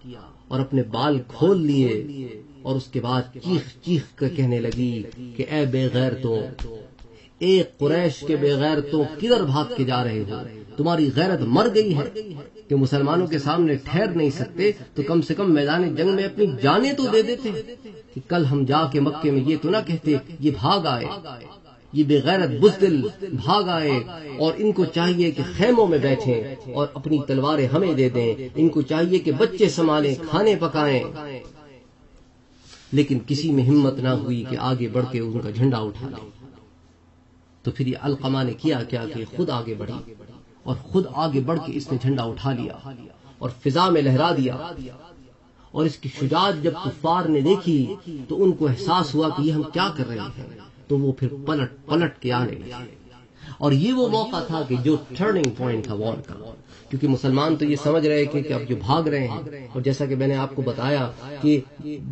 اور اپنے بال کھول لیے, اور اس کے بعد چیخ چیخ کر کہنے لگی کہ اے بے غیرتوں, ایک قریش کے بے غیرتوں, کدھر بھاگ کے جا رہے ہو؟ تمہاری غیرت مر گئی ہے کہ مسلمانوں کے سامنے ٹھہر نہیں سکتے تو کم سے کم میدان جنگ میں اپنی جانیں تو دے دیتے کہ کل ہم جا کے مکے میں یہ تو نہ کہتے یہ بھاگ آئے، یہ بے غیرت بزدل بھاگ آئے، اور ان کو چاہیے کہ خیموں میں بیٹھیں اور اپنی تلواریں ہمیں دے دیں، ان کو چاہیے کہ بچے سنبھالیں، کھانے پکائیں، لیکن کسی میں ہمت نہ ہوئی کہ آگے بڑھ کے ان کا جھنڈا اٹھا لیں۔ تو پھر یہ علقمہ نے کیا کہ خود آگے بڑھی اور خود آگے بڑھ کے اس نے جھنڈا اٹھا لیا اور فضا میں لہرا دیا، اور اس کی شجاعت جب کفار نے دیکھی تو ان کو احساس ہوا کہ یہ ہم کیا کر رہے ہیں، تو وہ پھر پلٹ کے آنے لگے۔ اور یہ وہ موقع تھا کہ جو ٹرننگ پوائنٹ تھا وار کا، کیونکہ مسلمان تو یہ سمجھ رہے کہ اب جو بھاگ رہے ہیں، اور جیسا کہ میں نے آپ کو بتایا کہ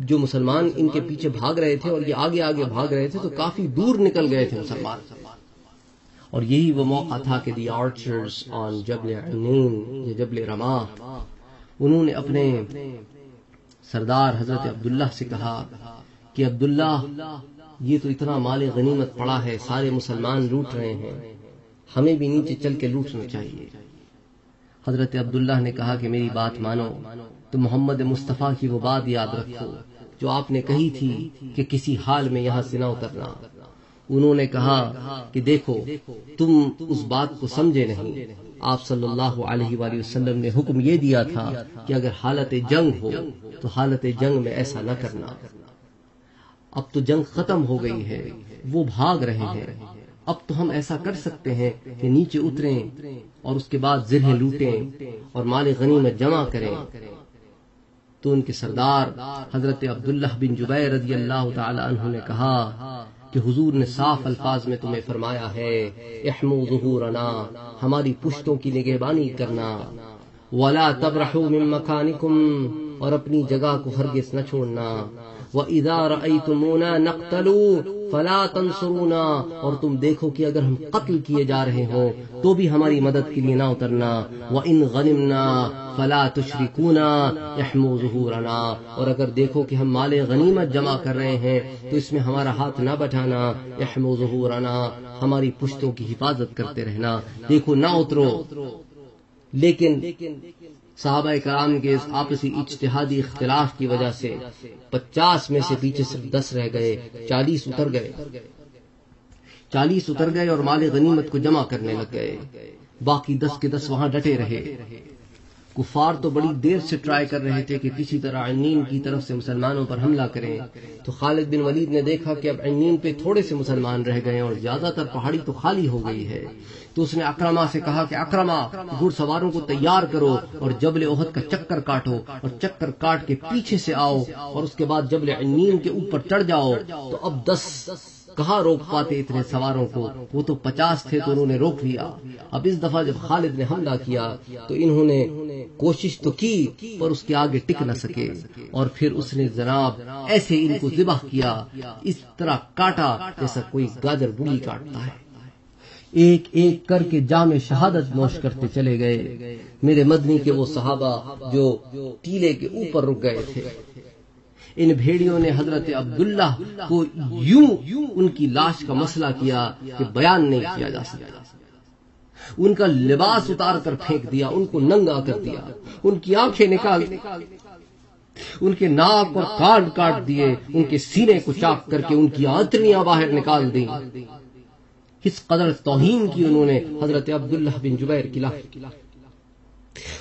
جو مسلمان ان کے پیچھے بھاگ رہے تھے اور یہ آگے آگے بھاگ رہے تھے تو کافی دور نکل گئے تھے مسلمان، اور یہی وہ موقع تھا کہ دی آرچرز آن جبل عنین یا جبل رماح، انہوں نے اپنے سردار حضرت عبداللہ سے کہا کہ عبداللہ یہ تو اتنا مال غنیمت پڑا ہے، سارے مسلمان لوٹ رہے ہیں، ہمیں بھی نیچے چل کے لوٹنا چاہیے۔ حضرت عبداللہ نے کہا کہ میری بات مانو، تو محمد مصطفیٰ کی وہ بات یاد رکھو جو آپ نے کہی تھی کہ کسی حال میں یہاں سے نہ اترنا۔ انہوں نے کہا کہ دیکھو تم اس بات کو سمجھے نہیں، آپ صلی اللہ علیہ وآلہ وسلم نے حکم یہ دیا تھا کہ اگر حالت جنگ ہو تو حالت جنگ میں ایسا نہ کرنا۔ اب تو جنگ ختم ہو گئی ہے، وہ بھاگ رہے ہیں، اب تو ہم ایسا کر سکتے ہیں کہ نیچے اتریں اور اس کے بعد زرہیں لوٹیں اور مال غنیمت جمع کریں۔ تو ان کے سردار حضرت عبداللہ بن جبیر رضی اللہ تعالی عنہ نے کہا کہ حضور نے صاف الفاظ میں تمہیں فرمایا ہے احموا ظہورنا، ہماری پشتوں کی نگہبانی کرنا، ولا تبرحوا من مکانکم، اور اپنی جگہ کو ہرگز نہ چھوڑنا، وَإِذَا رَأَيْتُمُونَا نَقْتَلُوا فَلَا تَنْصُرُونَا، اور تم دیکھو کہ اگر ہم قتل کیے جا رہے ہوں تو بھی ہماری مدد کے لیے نہ اترنا، وَإِنْ غَنِمْنَا فَلَا تُشْرِكُونَا احْمُوا ظُهُورَنَا، اور اگر دیکھو کہ ہم مال غنیمت جمع کر رہے ہیں تو اس میں ہمارا ہاتھ نہ بٹھانا، احْمُوا ظُهُورَنَا، ہماری پشتوں کی حفاظت کرتے رہنا، دیکھو نہ اترو۔ لیکن صحابہ کرام کے اس آپسی اجتہادی اختلاف کی وجہ سے 50 میں سے پیچھے صرف 10 رہ گئے، 40 اتر گئے اور مال غنیمت کو جمع کرنے لگ گئے، باقی 10 کے 10 وہاں ڈٹے رہے۔ کفار تو بڑی دیر سے ٹرائی کر رہے تھے کہ کسی طرح عنین کی طرف سے مسلمانوں پر حملہ کریں، تو خالد بن ولید نے دیکھا کہ اب عنین پہ تھوڑے سے مسلمان رہ گئے اور زیادہ تر پہاڑی تو خالی ہو گئی ہے، تو اس نے اکرما سے کہا کہ اکرما گھڑ سواروں کو تیار کرو اور جبل احد کا چکر کاٹو، اور چکر کاٹ کے پیچھے سے آؤ اور اس کے بعد جبل عنین کے اوپر چڑھ جاؤ۔ تو اب 10 کہاں روک پاتے اتنے سواروں کو، وہ تو 50 تھے تو انہوں نے روک لیا۔ اب اس دفعہ جب خالد نے حملہ کیا تو انہوں نے کوشش تو کی پر اس کے آگے ٹک نہ سکے، اور پھر اس نے جناب ایسے ان کو ذبح کیا، اس طرح کاٹا جیسا کوئی گاجر بوڑھی کاٹتا ہے، ایک ایک کر کے جام شہادت نوش کرتے چلے گئے میرے مدنی کے وہ صحابہ جو ٹیلے کے اوپر رک گئے تھے۔ ان بھیڑیوں نے حضرت عبداللہ کو یوں ان کی لاش کا مسئلہ کیا کہ بیان نہیں کیا جا سکتا۔ ان کا لباس اتار کر پھینک دیا، ان کو ننگا کر دیا، ان کی آنکھیں نکال دی، ان کے ناک اور کان کاٹ دیے، ان کے سینے کو چاک کر کے ان کی آنتڑیاں باہر نکال دیں۔ اس قدر توہین کی انہوں نے حضرت عبداللہ بن جبیر کی لاش،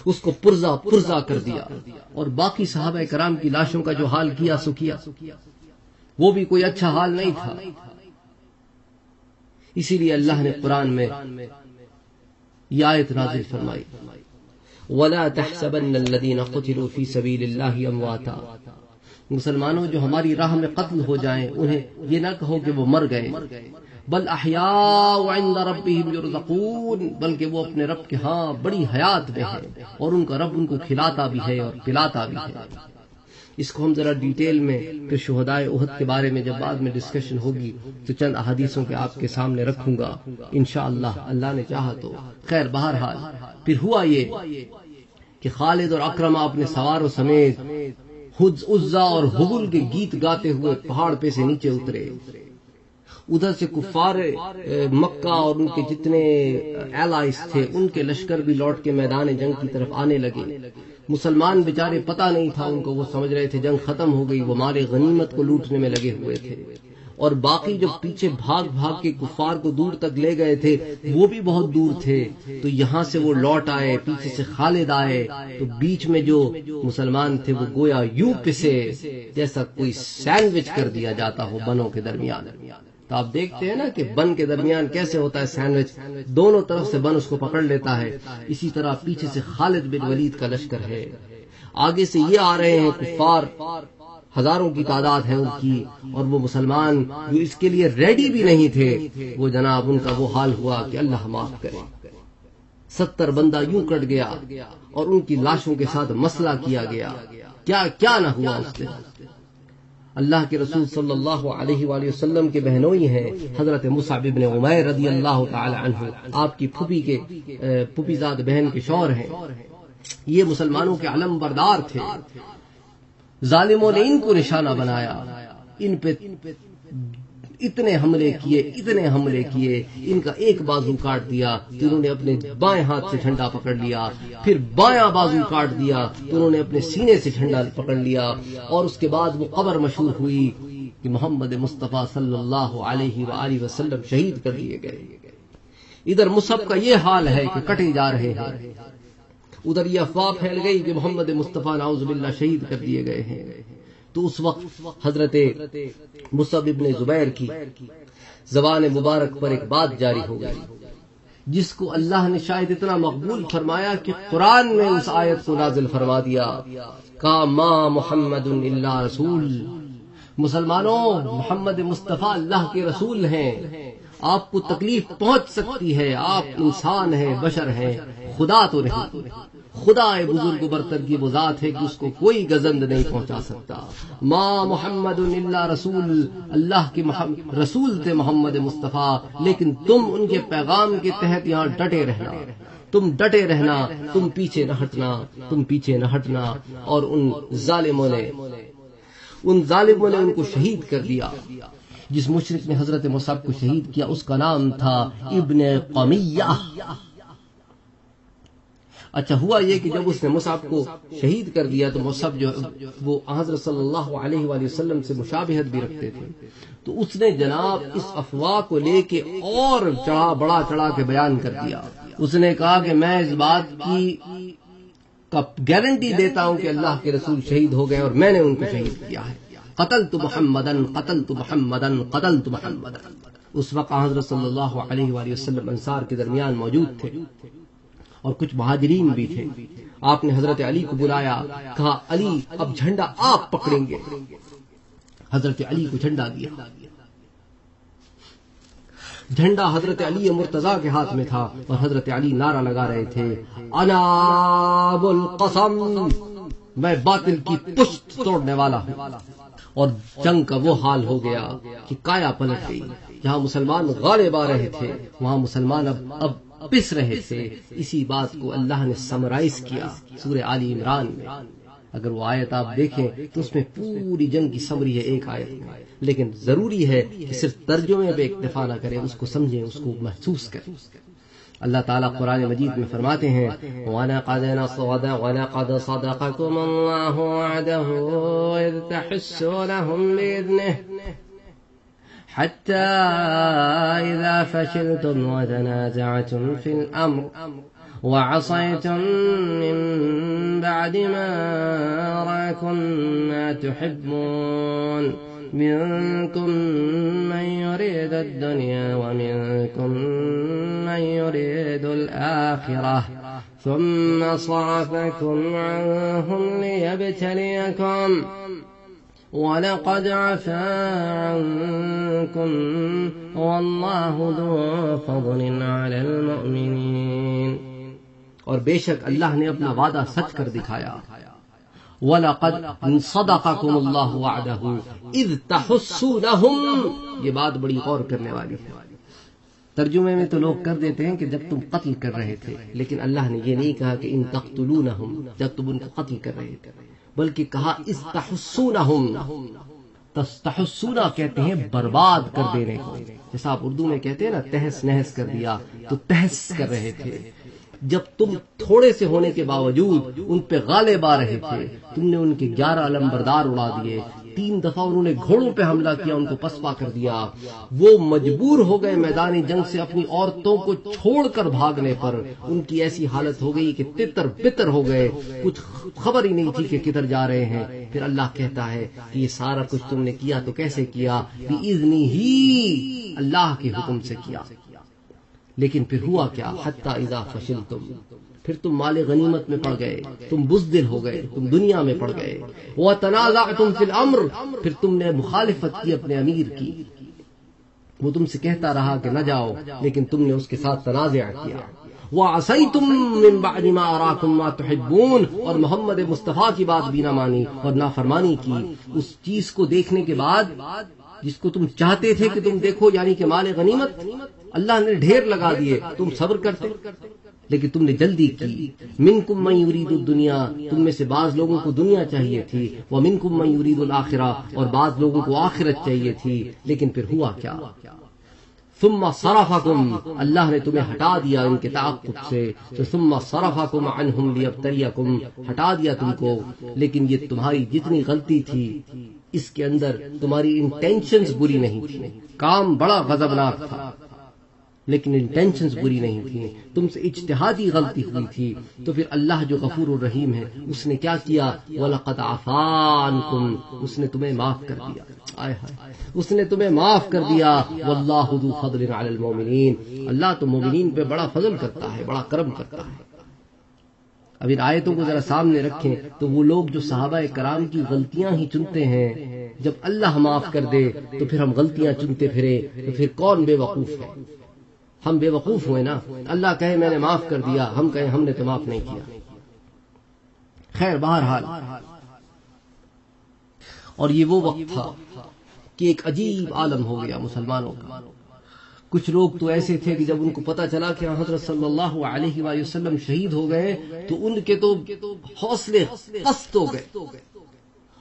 اس کو پرزا کر دیا، اور باقی صحابہ کرام کی لاشوں کا جو حال کیا سو کیا، وہ بھی کوئی اچھا حال نہیں تھا۔ اسی لیے اللہ نے قرآن میں یہ آیت نازل فرمائی وَلَا تَحْسَبَنَّ الَّذِينَ قُتِلُوا فِي سَبِيلِ اللَّهِ أَمْوَاتًا، مسلمانوں جو ہماری راہ میں قتل ہو جائیں انہیں یہ نہ کہو کہ وہ مر گئے، بل احیاء عند ربهم يرزقون، بلکہ وہ اپنے رب کے ہاں بڑی حیات میں ہیں اور ان کا رب ان کو کھلاتا بھی ہے اور پلاتا بھی ہے۔ اس کو ہم ذرا ڈیٹیل میں پھر شہدائے احد کے بارے میں جب بعد میں ڈسکشن ہوگی تو چند احادیثوں کے آپ کے سامنے رکھوں گا انشاءاللہ، اللہ نے چاہا تو۔ خیر بہرحال پھر ہوا یہ کہ خالد اور اکرمہ اپنے سواروں سمیت عزا اور حبل کے گیت گاتے ہوئے پہاڑ پہ سے نیچے اترے، ادھر سے کفار مکہ اور ان کے جتنے ایلائز تھے ان کے لشکر بھی لوٹ کے میدان جنگ کی طرف آنے لگے. مسلمان بیچارے پتہ نہیں تھا ان کو، وہ سمجھ رہے تھے جنگ ختم ہو گئی، وہ مال غنیمت کو لوٹنے میں لگے ہوئے تھے. اور باقی جو پیچھے بھاگ بھاگ کے کفار کو دور تک لے گئے تھے وہ بھی بہت دور تھے. تو یہاں سے وہ لوٹ آئے، پیچھے سے خالد آئے، تو بیچ میں جو مسلمان تھے وہ گویا یوں پسے جیسا کوئی سینڈوچ کر دیا جاتا ہو بنوں کے درمیان. تو آپ دیکھتے ہیں نا کہ بن کے درمیان کیسے ہوتا ہے سینڈوچ، دونوں طرف سے بن اس کو پکڑ لیتا ہے. اسی طرح پیچھے سے خالد بن ولید کا لشکر ہے، آگے سے یہ آ رہے ہیں کفار، ہزاروں کی تعداد ہے ان کی، اور وہ مسلمان جو اس کے لیے ریڈی بھی نہیں تھے، وہ جناب ان کا وہ حال ہوا کہ اللہ معاف کرے. 70 بندہ یوں کٹ گیا اور ان کی لاشوں کے ساتھ مسئلہ کیا گیا. کیا کیا نہ ہوا اس دن. اللہ کے رسول صلی اللہ علیہ وآلہ وسلم کے بہنوئی ہیں حضرت مصعب بن عمیر رضی اللہ تعالی عنہ، آپ کی پھوپھی زاد بہن کے شوہر ہیں. یہ مسلمانوں کے علم بردار تھے. ظالموں نے ان کو نشانہ بنایا، ان پہ اتنے حملے کیے، ان کا ایک بازو کاٹ دیا تو انہوں نے اپنے بائیں ہاتھ سے جھنڈا پکڑ لیا، پھر بایاں بازو کاٹ دیا تو انہوں نے اپنے سینے سے جھنڈا پکڑ لیا. اور اس کے بعد وہ خبر مشہور ہوئی کہ محمد مصطفیٰ صلی اللہ علیہ وآلہ وسلم شہید کر دیے گئے. ادھر مصعب کا یہ حال ہے کہ کٹے جا رہے ہیں، ادھر یہ افواہ پھیل گئی کہ محمد مصطفیٰ نعوذ باللہ شہید کر دیے گئے ہیں. تو اس وقت حضرت مصعب ابن زبیر کی زبان مبارک پر ایک بات جاری ہو گئی جس کو اللہ نے شاید اتنا مقبول فرمایا کہ قرآن میں اس آیت کو نازل فرما دیا، کا ما محمد الا رسول. مسلمانوں، محمد مصطفیٰ اللہ کے رسول ہیں. آپ کو تکلیف پہنچ سکتی ہے، آپ انسان ہیں، بشر ہیں، خدا تو نہیں. خدا بزرگ برتر کی وہ ذات ہے کہ اس کو کوئی گزند نہیں پہنچا سکتا. ما محمد الا رسول، اللہ کے رسول تھے محمد مصطفیٰ، لیکن تم ان کے پیغام کے تحت یہاں ڈٹے رہنا، تم پیچھے نہ ہٹنا. اور ان ظالموں نے ان کو شہید کر دیا. جس مشرک نے حضرت مصعب کو شہید کیا اس کا نام تھا ابن قمیہ. اچھا ہوا یہ کہ جب اس نے مصعب کو شہید کر دیا تو مصعب جو وہ حضرت صلی اللہ علیہ وآلہ وسلم سے مشابہت بھی رکھتے تھے، تو اس نے جناب اس افواہ کو لے کے اور بڑا چڑھا کے بیان کر دیا. اس نے کہا کہ میں اس بات کی گارنٹی دیتا ہوں کہ اللہ کے رسول شہید ہو گئے اور میں نے ان کو شہید کیا ہے. قتلت محمدن. اس وقت حضرت صلی اللہ علیہ وآلہ وسلم انصار کے درمیان موجود تھے اور کچھ مہاجرین بھی تھے. آپ نے حضرت علی کو بلایا، کہا علی اب جھنڈا آپ پکڑیں گے. حضرت علی کو جھنڈا دیا. جھنڈا حضرت علی مرتضیٰ کے ہاتھ میں تھا اور حضرت علی نعرہ لگا رہے تھے، انا ابو القسم، میں باطل کی پشت توڑنے والا ہوں. اور جنگ کا وہ حال ہو گیا کہ کایا پلٹ گئی. جہاں مسلمان غالب آ رہے تھے وہاں مسلمان اب پس رہے تھے. اسی بات کو اللہ نے سمرائز کیا سورہ آل عمران میں. اگر وہ آیت آپ دیکھیں تو اس میں پوری جنگ کی سمری ہے ایک آیت میں، لیکن ضروری ہے کہ صرف ترجمے پہ اکتفا نہ کریں، اس کو سمجھیں، اس کو محسوس کریں. اللہ تعالیٰ قرآن مجید میں فرماتے ہیں وَلَقَدْ صَدَقَكُمُ اللَّهُ وَعْدَهُ إِذْ تَحُسُّونَهُم بِإِذْنِهِ حَتَّى إِذَا فَشِلْتُمْ وَتَنَازَعْتُمْ فِي الْأَمْرِ وَعَصَيْتُمْ مِنْ بَعْدِ مَا أَرَاكُمْ مَا تُحِبُّونَ منكم من يريد الدنيا ومنكم من يريد الآخرة ثم صرفكم عنهم ليبتليكم ولقد عفا عنكم والله ذو فضل على المؤمنين. اور بے شک اللہ نے اپنا وعدہ سچ کر دکھایا. وَلَقَدْ صَدَقَكُمُ اللَّهُ وَعْدَهُ إِذْ تَحُسُّونَهُمْ. یہ بات بڑی غور کرنے والی ہے. ترجمے میں تو لوگ کر دیتے ہیں کہ جب تم قتل کر رہے تھے، لیکن اللہ نے یہ نہیں کہا کہ ان تقتلونہم، جب تم ان کو قتل کر رہے تھے، بلکہ کہا اِذْ تَحُسُّونَهُم. تستحسونا کہتے ہیں برباد کر دینے کو، جیسا آپ اردو میں کہتے ہیں نا تہس نہس کر دیا، تو تہس کر رہے تھے جب تم تھوڑے سے ہونے کے باوجود ان پہ غالب آ رہے تھے، تم نے ان کے 11 علمبردار اڑا دیے، 3 دفعہ انہوں نے گھوڑوں پہ حملہ کیا، ان کو پسپا کر دیا، وہ مجبور ہو گئے میدان جنگ سے اپنی عورتوں کو چھوڑ کر بھاگنے پر، ان کی ایسی حالت ہو گئی کہ تتر بتر ہو گئے، کچھ خبر ہی نہیں تھی کہ کدھر جا رہے ہیں۔ پھر اللہ کہتا ہے کہ یہ سارا کچھ تم نے کیا تو کیسے کیا؟ بِإِذْنِهِ ہی اللہ کے حکم سے کیا۔ لیکن پھر ہوا کیا؟ حتی اذا فشلتم، پھر تم مال غنیمت میں پڑ گئے، تم بزدل ہو گئے، تم دنیا میں پڑ گئے، وتنازعتم فی الامر، پھر تم نے مخالفت کی اپنے امیر کی، وہ تم سے کہتا رہا کہ نہ جاؤ لیکن تم نے اس کے ساتھ تنازع کیا، وعصیتم من بعد ما اراکم ما تحبون، اور محمد مصطفیٰ کی بات بھی نہ مانی اور نافرمانی کی اس چیز کو دیکھنے کے بعد جس کو تم چاہتے تھے کہ تم دیکھو، یعنی کہ مال غنیمت اللہ نے ڈھیر لگا دیے، تم صبر کرتے لیکن تم نے جلدی کی۔ منکم من یرید الدنیا، تم میں سے بعض لوگوں کو دنیا چاہیے تھی، ومنکم من یرید الآخرہ، اور بعض لوگوں کو آخرت چاہیے تھی، لیکن پھر ہوا کیا؟ ثم صرفکم، اللہ نے تمہیں ہٹا دیا ان کے تعاقب سے، تو ثم صرفکم عنہم لیبتلیکم، ہٹا دیا تم کو، لیکن یہ تمہاری جتنی غلطی تھی اس کے اندر تمہاری انٹینشنز بری نہیں تھی، کام بڑا غضبناک تھا لیکن انٹینشنز بری نہیں تھی، تم سے اجتہادی غلطی ہوئی تھی، تو پھر اللہ جو غفور الرحیم ہے اس نے کیا کیا؟ وَلَقَدْ عَفَا عَنْكُمْ، اس نے تمہیں معاف کر دیا، آئے ہائے اس نے تمہیں معاف کر دیا۔ وَاللَّهُ ذُو فَضْلٍ عَلَى الْمُؤْمِنِينَ، اللہ تو مومنین پہ بڑا فضل کرتا ہے، بڑا کرم کرتا ہے۔ اب ان آیتوں کو ذرا سامنے رکھیں تو وہ لوگ جو صحابہ کرام کی غلطیاں ہی چنتے ہیں، جب اللہ معاف کر دے تو پھر ہم غلطیاں چنتے پھرے، تو پھر کون بے وقوف ہے؟ ہم بے وقوف ہوئے نا، اللہ کہے میں نے معاف کر دیا، ہم کہیں ہم نے تو معاف نہیں کیا۔ خیر بہرحال، اور یہ وہ وقت تھا کہ ایک عجیب عالم ہو گیا مسلمانوں کا۔ کچھ لوگ تو ایسے تھے کہ جب ان کو پتا چلا کہ حضرت صلی اللہ علیہ وآلہ وسلم شہید ہو گئے تو ان کے تو حوصلے پست ہو گئے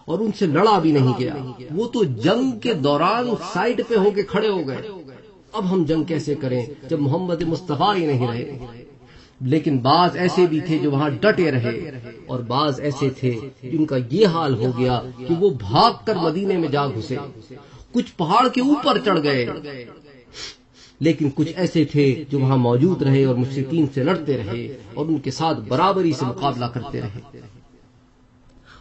اور ان سے لڑا بھی نہیں گیا، وہ تو جنگ کے دوران سائڈ پہ ہو کے کھڑے ہو گئے، اب ہم جنگ کیسے کریں جب محمد مصطفیٰ ہی نہیں رہے۔ لیکن بعض ایسے بھی تھے جو وہاں ڈٹے رہے، اور بعض ایسے تھے جن کا یہ حال ہو گیا کہ وہ بھاگ کر مدینے میں جا گھسے، کچھ پہاڑ کے اوپر چڑھ گئے، لیکن کچھ ایسے تھے جو وہاں موجود رہے اور مشرکین سے لڑتے رہے اور ان کے ساتھ برابری سے مقابلہ کرتے رہے،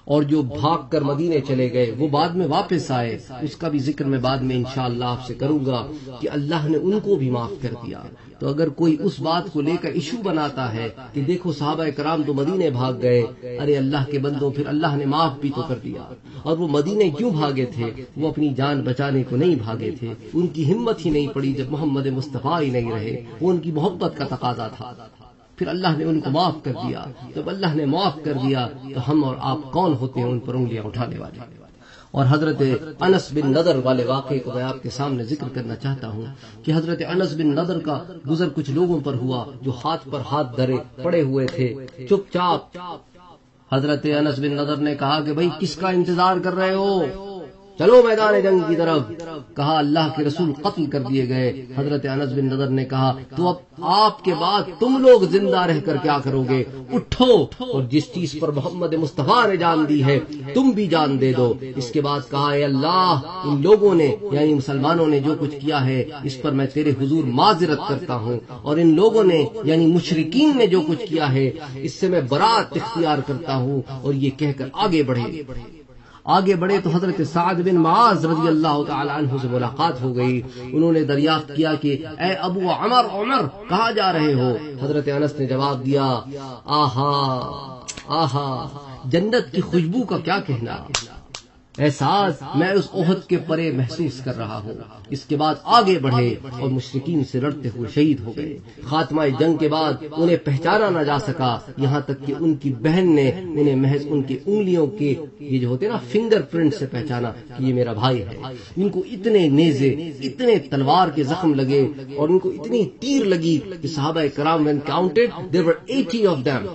اور جو بھاگ کر مدینے چلے گئے وہ بعد میں واپس آئے، اس کا بھی ذکر میں بعد میں انشاءاللہ آپ سے کروں گا کہ اللہ نے ان کو بھی معاف کر دیا۔ تو اگر کوئی اس بات کو لے کر ایشو بناتا ہے کہ دیکھو صحابہ کرام تو مدینے بھاگ گئے، ارے اللہ کے بندوں پھر اللہ نے معاف بھی تو کر دیا، اور وہ مدینے کیوں بھاگے تھے؟ وہ اپنی جان بچانے کو نہیں بھاگے تھے، ان کی ہمت ہی نہیں پڑی جب محمد مصطفیٰ ہی نہیں رہے، وہ ان کی محبت کا تقاضا تھا، پھر اللہ نے ان کو معاف کر دیا۔ جب اللہ نے معاف کر دیا تو ہم اور آپ کون ہوتے ہیں ان پر انگلیاں اٹھانے والے؟ اور حضرت انس بن نضر والے واقعے کو میں آپ کے سامنے ذکر کرنا چاہتا ہوں کہ حضرت انس بن نضر کا گزر کچھ لوگوں پر ہوا جو ہاتھ پر ہاتھ دھرے پڑے ہوئے تھے چپ چاپ۔ حضرت انس بن نضر نے کہا کہ بھئی کس کا انتظار کر رہے ہو، چلو میدان جنگ کی طرف۔ کہا اللہ کے رسول قتل کر دیے گئے۔ حضرت انس بن نضر نے کہا تو اب آپ کے بعد تم لوگ زندہ رہ کر کیا کرو گے؟ اٹھو اور جس چیز پر محمد مصطفیٰ نے جان دی ہے تم بھی جان دے دو۔ اس کے بعد کہا اے اللہ، ان لوگوں نے یعنی مسلمانوں نے جو کچھ کیا ہے اس پر میں تیرے حضور معذرت کرتا ہوں، اور ان لوگوں نے یعنی مشرکین نے جو کچھ کیا ہے اس سے میں برات اختیار کرتا ہوں۔ اور یہ کہہ کر آگے بڑھے تو حضرت سعد بن معاذ رضی اللہ تعالی عنہ سے ملاقات ہو گئی۔ انہوں نے دریافت کیا کہ اے ابو عمر کہاں جا رہے ہو؟ حضرت انس نے جواب دیا آہا جنت کی خوشبو کا کیا کہنا، احساس میں اس احد کے پرے محسوس کر رہا ہوں۔ اس کے بعد آگے بڑھے اور مشرکین سے لڑتے ہوئے شہید ہو گئے۔ خاتمہ جنگ کے بعد انہیں پہچانا نہ جا سکا، یہاں تک کہ ان کی بہن نے انہیں محض ان کی انگلیوں کے یہ جو ہوتے نا فنگر پرنٹ سے پہچانا کہ یہ میرا بھائی ہے۔ ان کو اتنے نیزے اتنے تلوار کے زخم لگے اور ان کو اتنی تیر لگی کہ صحابہ کرام when counted there were 80 of them،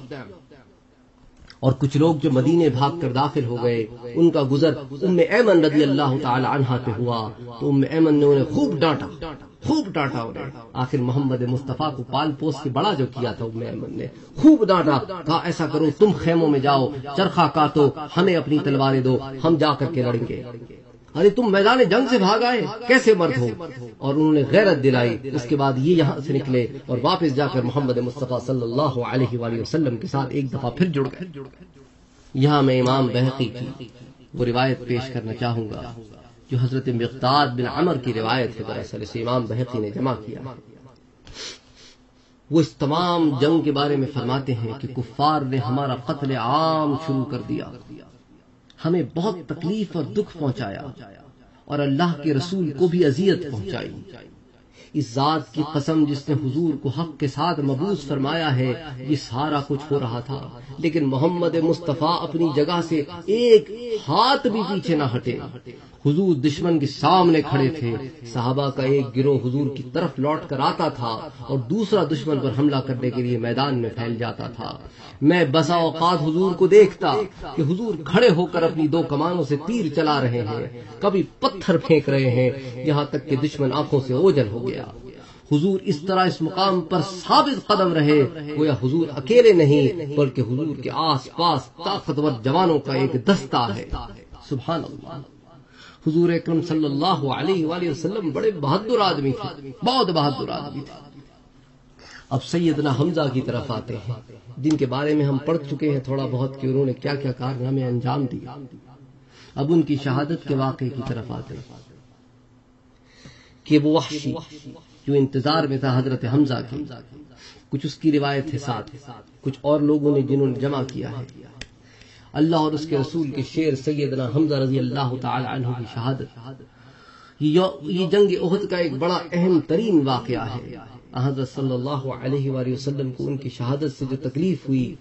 اور کچھ لوگ جو مدینے بھاگ کر داخل ہو گئے ان کا گزر ام ایمن رضی اللہ تعالی عنہا پہ ہوا تو ام ایمن نے انہیں خوب ڈانٹا انہیں. آخر محمد مصطفیٰ کو پال پوس کے بڑا جو کیا تھا ام ایمن نے خوب ڈانٹا. کہا ایسا کرو تم خیموں میں جاؤ چرخا کاٹو ہمیں اپنی تلواریں دو ہم جا کر کے لڑیں گے. ارے تم میدان جنگ سے بھاگ آئے کیسے مرد ہو. اور انہوں نے غیرت دلائی. اس کے بعد یہ یہاں سے نکلے اور واپس جا کر محمد مصطفیٰ صلی اللہ علیہ وآلہ وسلم کے ساتھ ایک دفعہ پھر جڑ گئے. یہاں میں امام بہقی کی وہ روایت پیش کرنا چاہوں گا جو حضرت مقداد بن عمر کی روایت ہے. دراصل اسے امام بہقی نے جمع کیا. وہ اس تمام جنگ کے بارے میں فرماتے ہیں کہ کفار نے ہمارا قتل عام شروع کر دیا, ہمیں بہت تکلیف اور دکھ پہنچایا اور اللہ کے رسول کو بھی اذیت پہنچائی. اس ذات کی قسم جس نے حضور کو حق کے ساتھ مبعوث فرمایا ہے یہ سارا کچھ ہو رہا تھا لیکن محمد مصطفیٰ اپنی جگہ سے ایک ہاتھ بھی پیچھے نہ ہٹے. حضور دشمن کے سامنے کھڑے تھے. صحابہ کا ایک گروہ حضور کی طرف لوٹ کر آتا تھا اور دوسرا دشمن پر حملہ کرنے کے لیے میدان میں پھیل جاتا تھا. میں بسا اوقات حضور کو دیکھتا کہ حضور کھڑے ہو کر اپنی دو کمانوں سے تیر چلا رہے ہیں, کبھی پتھر پھینک رہے ہیں, یہاں تک کہ دشمن آنکھوں سے اوجھل ہو گیا. حضور اس طرح اس مقام پر ثابت قدم رہے گویا حضور اکیلے نہیں بلکہ حضور کے آس پاس طاقتور جوانوں کا ایک دستہ ہے. سبحان اللہ. حضور اکرم صلی اللہ علیہ وآلہ وسلم بڑے بہادر آدمی تھے, بہت بہادر آدمی تھے. اب سیدنا حمزہ کی طرف آتے ہیں جن کے بارے میں ہم پڑھ چکے ہیں تھوڑا بہت کہ انہوں نے کیا کیا کارنامے انجام دیے. اب ان کی شہادت کے واقعے کی طرف آتے ہیں کہ وہ وحشی جو انتظار میں تھا حضرت حمزہ کی, کچھ اس کی روایت ہے ساتھ, کچھ اور لوگوں نے جنہوں نے جمع کیا ہے. اللہ اور اس کے رسول کے شیر سیدنا حمزہ رضی اللہ تعالی عنہ کی شہادت. یہ جنگ احد کا ایک بڑا اہم ترین واقعہ ہے. حضرت صلی اللہ علیہ وآلہ وسلم کو ان کی شہادت سے جو تکلیف ہوئی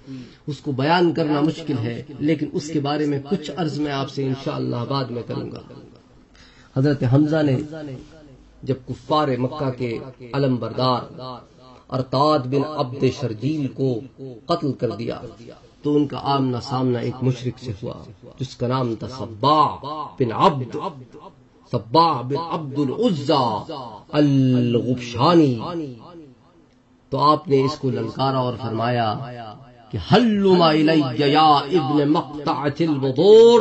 اس کو بیان کرنا مشکل ہے لیکن اس کے بارے میں کچھ عرض میں آپ سے انشاءاللہ بعد میں کروں گا. حضرت حمزہ نے جب کفار مکہ کے علم بردار ارتاد بن عبد شرجیل کو قتل کر دیا تو ان کا آمنا سامنا ایک مشرک سے ہوا جس کا نام تھا صباح بن عبد العزا الغبشانی. تو آپ نے اس کو للکارا اور فرمایا کہ ہلما الی یا ابن مقطعۃ البدور,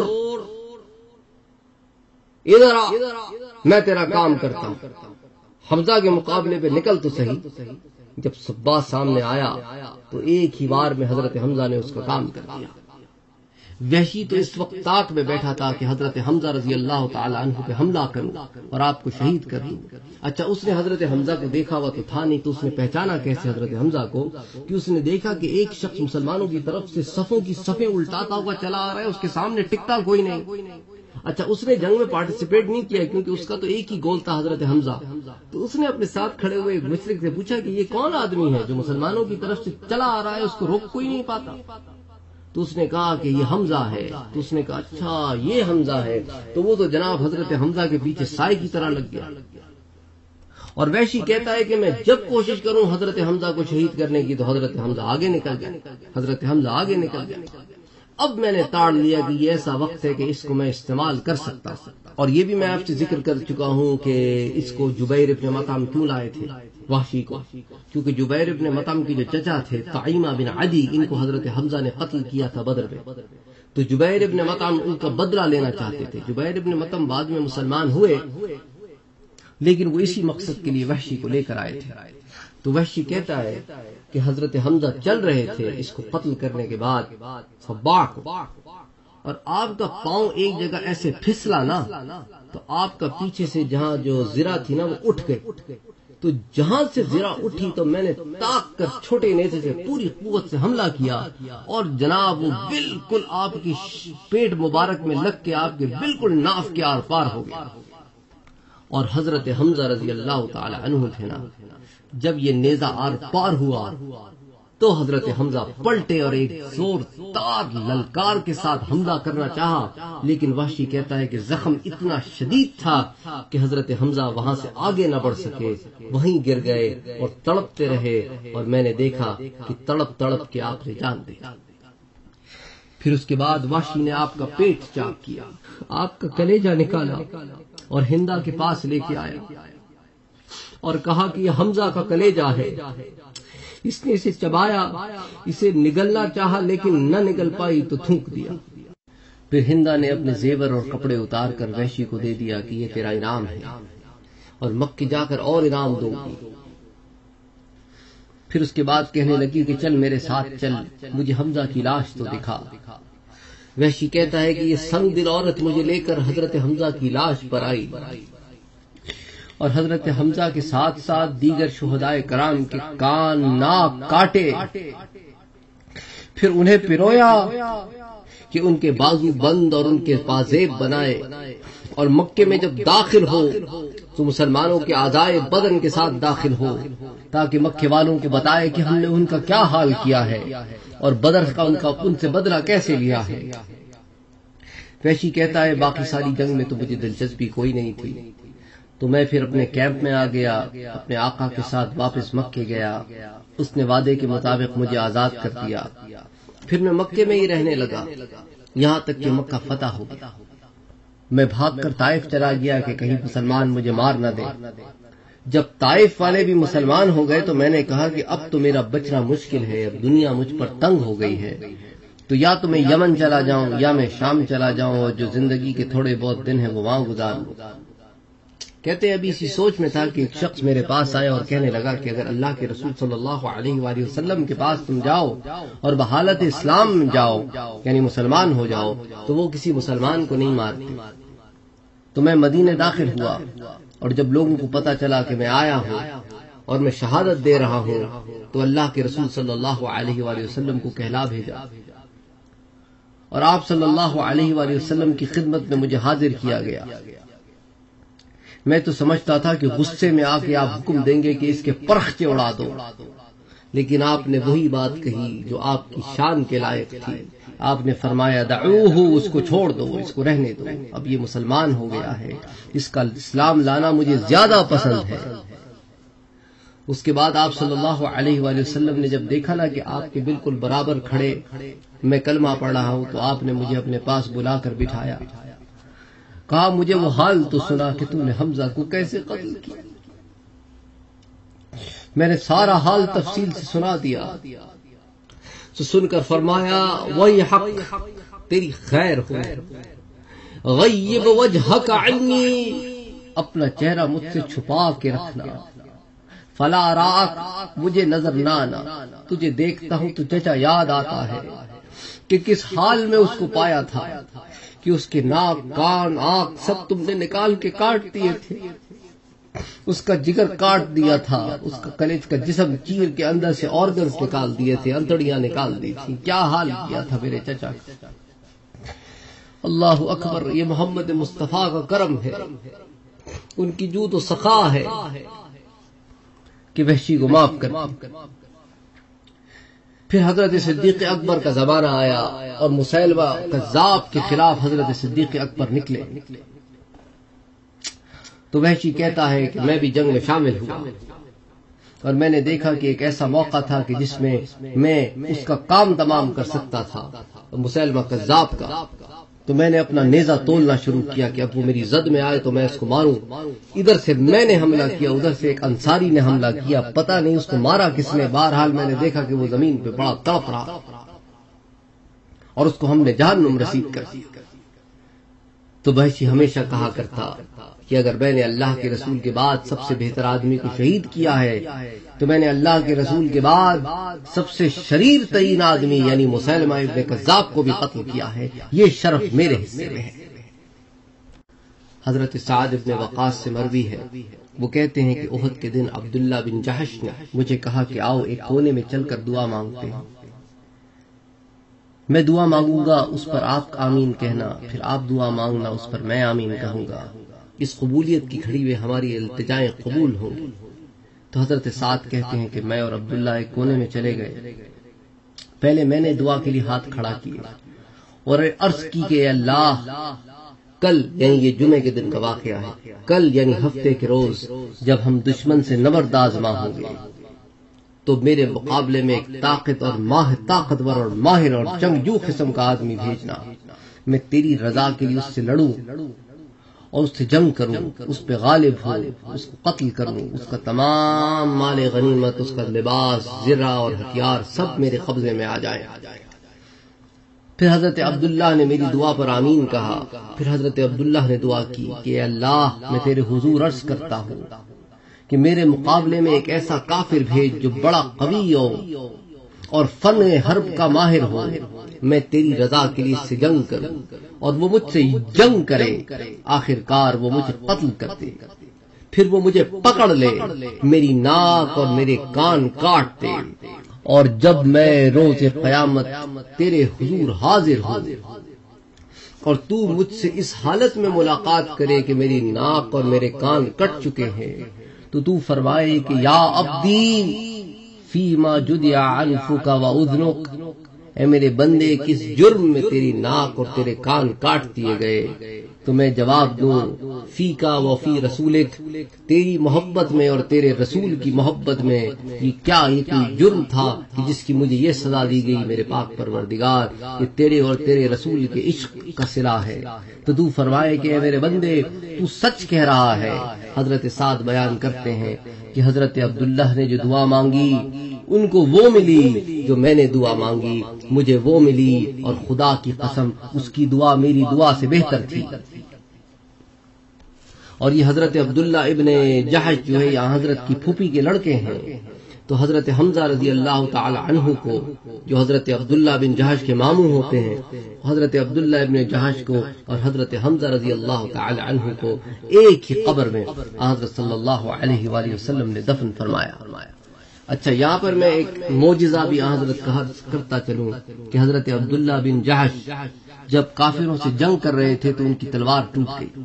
ادھر آ میں تیرا کام کرتا ہوں. حمزہ کے مقابلے پہ نکل تو صحیح. جب صبا سامنے آیا تو ایک ہی بار میں حضرت حمزہ نے اس کا کام کر دیا. وحشی تو اس وقت تاک میں بیٹھا تھا کہ حضرت حمزہ رضی اللہ تعالی عنہ پہ حملہ کروں اور آپ کو شہید کر دوں. اچھا اس نے حضرت حمزہ کو دیکھا ہوا تو تھا نہیں, تو اس نے پہچانا کیسے حضرت حمزہ کو کہ اس نے دیکھا کہ ایک شخص مسلمانوں کی طرف سے صفوں کی صفیں الٹاتا ہوا چلا آ رہا ہے, اس کے سامنے ٹکتا کوئی نہیں. اچھا اس نے جنگ میں پارٹیسپیٹ نہیں کیا کیونکہ اس کا تو ایک ہی گول تھا حضرت حمزہ. تو اس نے اپنے ساتھ کھڑے ہوئے ایک مشرک سے پوچھا کہ یہ کون آدمی ہے جو مسلمانوں کی طرف سے چلا آ رہا ہے, اس کو روک کوئی نہیں پاتا. تو اس نے کہا کہ یہ حمزہ ہے. تو اس نے کہا اچھا یہ حمزہ ہے. تو وہ تو جناب حضرت حمزہ کے پیچھے سائے کی طرح لگ گیا. اور وحشی کہتا ہے کہ میں جب کوشش کروں حضرت حمزہ کو شہید کرنے کی تو حضرت حمزہ آگے نکل گیا. اب میں نے تاڑ لیا کہ یہ ایسا وقت ہے کہ اس کو میں استعمال کر سکتا ہوں. اور یہ بھی میں آپ سے ذکر کر چکا ہوں کہ اس کو جبیر ابن مطعم کیوں لائے تھے وحشی کو, کیونکہ جبیر ابن مطعم کے جو چچا تھے طعیمہ بن عدی, ان کو حضرت حمزہ نے قتل کیا تھا بدر میں. تو جبیر ابن مطعم ان کا بدلہ لینا چاہتے تھے. جبیر ابن مطعم بعد میں مسلمان ہوئے لیکن وہ اسی مقصد کے لیے وحشی کو لے کر آئے تھے. تو وحشی کہتا ہے کہ حضرت حمزہ چل رہے تھے اس کو قتل کرنے کے بعد صباح کو, اور آپ کا پاؤں ایک جگہ ایسے پھسلا نا تو آپ کا پیچھے سے جہاں جو زرہ تھی نا وہ اٹھ گئی. تو جہاں سے زرہ اٹھی تو میں نے تاک کر چھوٹے نیزے سے پوری قوت سے حملہ کیا اور جناب وہ بالکل آپ کی پیٹ مبارک میں لگ کے آپ کے بالکل ناف کے آر پار ہو گیا. اور حضرت حمزہ رضی اللہ تعالی عنہ تھے نا, جب یہ نیزہ آر پار ہوا تو حضرت حمزہ پلٹے اور ایک زوردار للکار کے ساتھ حملہ کرنا چاہا, لیکن وحشی کہتا ہے کہ زخم اتنا شدید تھا کہ حضرت حمزہ وہاں سے آگے نہ بڑھ سکے, وہیں گر گئے اور تڑپتے رہے. اور میں نے دیکھا کہ تڑپ تڑپ کے آپ نے جان دی. پھر اس کے بعد وحشی نے آپ کا پیٹ چاک کیا، آپ کا کلیجہ نکالا اور ہندا کے پاس لے کے آیا اور کہا کہ یہ حمزہ کا کلیجہ ہے۔ اس نے اسے چبایا، اسے نگلنا چاہا لیکن نہ نگل پائی تو تھونک دیا۔ پھر ہندا نے اپنے زیور اور کپڑے اتار کر وحشی کو دے دیا کہ یہ تیرا انعام ہے اور مکے جا کر اور انعام دو گی۔ پھر اس کے بعد کہنے لگی کہ چل میرے ساتھ چل، مجھے حمزہ کی لاش تو دکھا۔ وحشی کہتا ہے کہ یہ سنگ دل عورت مجھے لے کر حضرت حمزہ کی لاش پر آئی اور حضرت حمزہ کے ساتھ ساتھ دیگر شہدائے کرام کے کان ناک کاٹے، پھر انہیں پرویا کہ ان کے بازو بند اور ان کے پازیب بنائے، اور مکے میں جب داخل ہو تو مسلمانوں کے اعضائے بدن کے ساتھ داخل ہو تاکہ مکے والوں کو بتائے کہ ہم نے ان کا کیا حال کیا ہے اور بدر کا ان سے بدلہ کیسے لیا ہے۔ وحشی کہتا ہے باقی ساری جنگ میں تو مجھے دلچسپی کوئی نہیں تھی، تو میں پھر اپنے کیمپ میں آ گیا، اپنے آقا کے ساتھ واپس مکے گیا، اس نے وعدے کے مطابق مجھے آزاد کر دیا۔ پھر میں مکے میں ہی رہنے لگا یہاں تک کہ مکہ فتح ہو گیا۔ میں بھاگ کر طائف چلا گیا کہ کہیں مسلمان مجھے مار نہ دے۔ جب طائف والے بھی مسلمان ہو گئے تو میں نے کہا کہ اب تو میرا بچنا مشکل ہے، اب دنیا مجھ پر تنگ ہو گئی ہے، تو یا تو میں یمن چلا جاؤں یا میں شام چلا جاؤں اور جو زندگی کے تھوڑے بہت دن ہیں وہ وہاں گزار لوں۔ کہتے ہیں ابھی اسی سوچ میں تھا کہ ایک شخص میرے پاس آیا اور کہنے لگا کہ اگر اللہ کے رسول صلی اللہ علیہ وآلہ وسلم کے پاس تم جاؤ اور بحالت اسلام میں جاؤ یعنی مسلمان ہو جاؤ تو وہ کسی مسلمان کو نہیں مارتے۔ تو میں مدینے داخل ہوا اور جب لوگوں کو پتا چلا کہ میں آیا ہوں اور میں شہادت دے رہا ہوں تو اللہ کے رسول صلی اللہ علیہ وآلہ وسلم کو کہلا بھیجا اور آپ صلی اللہ علیہ وآلہ وسلم کی خدمت میں مجھے حاضر کیا گیا۔ میں تو سمجھتا تھا کہ غصے میں آ کے آپ حکم دیں گے کہ اس کے پرخچے اڑا دو، لیکن آپ نے وہی بات کہی جو آپ کی شان کے لائق تھی۔ آپ نے فرمایا دعوہ، اس کو چھوڑ دو، اس کو رہنے دو، اب یہ مسلمان ہو گیا ہے، اس کا اسلام لانا مجھے زیادہ پسند ہے۔ اس کے بعد آپ صلی اللہ علیہ وآلہ وسلم نے جب دیکھا نا کہ آپ کے بالکل برابر کھڑے میں کلمہ پڑھ رہا ہوں تو آپ نے مجھے اپنے پاس بلا کر بٹھایا، کہا مجھے وہ حال تو سنا کہ تم نے حمزہ کو کیسے قتل کیا۔ میں نے سارا حال تفصیل سے سنا دیا تو سن کر فرمایا وہی حق تیری خیر ہو، غیب وجہک عنی، اپنا چہرہ مجھ سے چھپا کے رکھنا، فلا راک، مجھے نظر نہ آنا، تجھے دیکھتا ہوں تو چچا یاد آتا ہے کہ کس حال میں اس کو پایا تھا کہ اس کے ناک کان آنکھ سب تم نے نکال کے کاٹ دیے تھے، اس کا جگر کاٹ دیا تھا، اس کا کلیج کا جسم چیر کے اندر سے آرگنز نکال دیے تھے، انتڑیاں نکال دی تھی، کیا حال کیا تھا میرے چچا۔ اللہ اکبر، یہ محمد مصطفیٰ کا کرم ہے، ان کی جود و سخا ہے کہ وحشی کو معاف کر۔ پھر حضرت صدیق اکبر کا زمانہ آیا اور مسیلمہ کذاب کے خلاف حضرت صدیق اکبر نکلے تو وحشی کہتا ہے کہ میں بھی جنگ میں شامل ہوا اور میں نے دیکھا کہ ایک ایسا موقع تھا کہ جس میں میں اس کا کام تمام کر سکتا تھا، مسیلمہ کذاب کا، تو میں نے اپنا نیزہ تولنا شروع کیا کہ اب وہ میری زد میں آئے تو میں اس کو ماروں۔ ادھر سے میں نے حملہ کیا، ادھر سے ایک انصاری نے حملہ کیا، پتہ نہیں اس کو مارا کس نے، بہرحال میں نے دیکھا کہ وہ زمین پہ بڑا تڑپ رہا اور اس کو ہم نے جہنم رسید کر دیا۔ تو وحشی ہمیشہ کہا کرتا کہ اگر میں نے اللہ کے رسول کے بعد سب سے بہتر آدمی کو شہید کیا ہے تو میں نے اللہ کے رسول کے بعد سب سے شریر ترین آدمی یعنی مسیلمہ ابن کذاب کو بھی قتل کیا ہے، یہ شرف میرے حصے میں ہے۔ حضرت سعد ابن وقاص سے مروی ہے، وہ کہتے ہیں کہ احد کے دن عبداللہ بن جحش نے مجھے کہا کہ آؤ ایک کونے میں چل کر دعا مانگتے ہیں، میں دعا مانگوں گا اس پر آپ آمین کہنا، پھر آپ دعا مانگنا اس پر میں آمین کہوں گا، اس قبولیت کی گھڑی میں ہماری التجائیں قبول ہوں گی۔ تو حضرت سعد کہتے ہیں کہ میں اور عبداللہ ایک کونے میں چلے گئے، پہلے میں نے دعا کے لیے ہاتھ کھڑا کیے اور عرض کی کہ اللہ کل یعنی یہ جمعے کے دن کا واقعہ ہے، کل یعنی ہفتے کے روز جب ہم دشمن سے نبرد آزما ہوں گے تو میرے مقابلے میں ایک طاقتور اور ماہر اور جنگجو قسم کا آدمی بھیجنا، میں تیری رضا کے لیے اس سے لڑوں اور اس سے جنگ کروں، اس پہ غالب ہوں، اس کو قتل کروں، اس کا تمام مال غنیمت، اس کا لباس، زرہ اور ہتھیار سب میرے قبضے میں آ جائیں۔ پھر حضرت عبداللہ نے میری دعا پر آمین کہا۔ پھر حضرت عبداللہ نے دعا کی کہ اللہ میں تیرے حضور عرض کرتا ہوں کہ میرے مقابلے میں ایک ایسا کافر بھیج جو بڑا قوی ہو اور فن حرب کا ماہر ہو، میں تیری رضا کے لیے اس سے جنگ کروں اور وہ مجھ سے جنگ کرے، آخر کار وہ مجھے قتل کر دے، پھر وہ مجھے پکڑ لے، میری ناک اور میرے کان کاٹ دے، اور جب میں روز قیامت تیرے حضور حاضر ہوں اور تو مجھ سے اس حالت میں ملاقات کرے کہ میری ناک اور میرے کان کٹ چکے ہیں، تو فرمائے کہ یا عبدی فیما جدع عنفک واذنک، اے میرے بندے کس جرم میں تیری ناک اور تیرے کان کاٹ دیے گئے، تو میں جواب دوں فیکا و فی رسولک، تیری محبت میں اور تیرے رسول کی محبت میں یہ کوئی جرم تھا کہ جس کی مجھے یہ سزا دی گئی میرے پاک پروردگار، یہ تیرے اور تیرے رسول کے عشق کا صلہ ہے۔ تو فرمائے کہ اے میرے بندے تو سچ کہہ رہا ہے۔ حضرت سعد بیان کرتے ہیں کہ حضرت عبداللہ نے جو دعا مانگی ان کو وہ ملی جو میں نے دعا مانگی، مجھے وہ ملی، اور خدا کی قسم اس کی دعا میری دعا سے بہتر تھی۔ اور یہ حضرت عبداللہ ابن جحش جو ہے یہاں حضرت کی پھوپھی کے لڑکے ہیں، تو حضرت حمزہ رضی اللہ تعالی عنہ کو، جو حضرت عبداللہ بن جحش کے ماموں ہوتے ہیں، حضرت عبداللہ ابن جحش کو اور حضرت حمزہ رضی اللہ تعالی عنہ کو ایک ہی قبر میں حضرت صلی اللہ علیہ وآلہ وسلم نے دفن فرمایا۔ اچھا، یہاں پر میں ایک معجزہ بھی حضرت کرتا چلوں کہ حضرت عبداللہ بن جحش جب کافروں سے جنگ کر رہے تھے تو ان کی تلوار ٹوٹ گئی،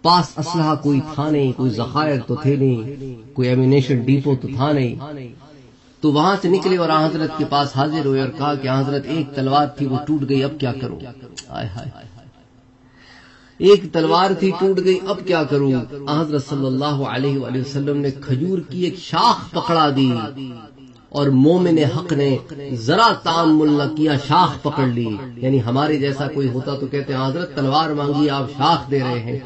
پاس اسلحہ کوئی تھا نہیں، کوئی ذخائر تو تھے نہیں، کوئی ایمونیشن ڈیپو تو تھا نہیں، تو وہاں سے نکلے اور حضرت کے پاس حاضر ہوئے اور کہا کہ حضرت ایک تلوار تھی وہ ٹوٹ گئی، اب کیا کروں؟ ایک تلوار تھی ٹوٹ گئی، اب کیا کروں؟ حضرت صلی اللہ علیہ وآلہ وسلم نے کھجور کی ایک شاخ پکڑا دی اور مومن حق نے ذرا تعامل نہ کیا، شاخ پکڑ لی۔ یعنی ہمارے جیسا کوئی ہوتا تو کہتے ہیں حضرت تلوار مانگی آپ شاخ دے رہے ہیں،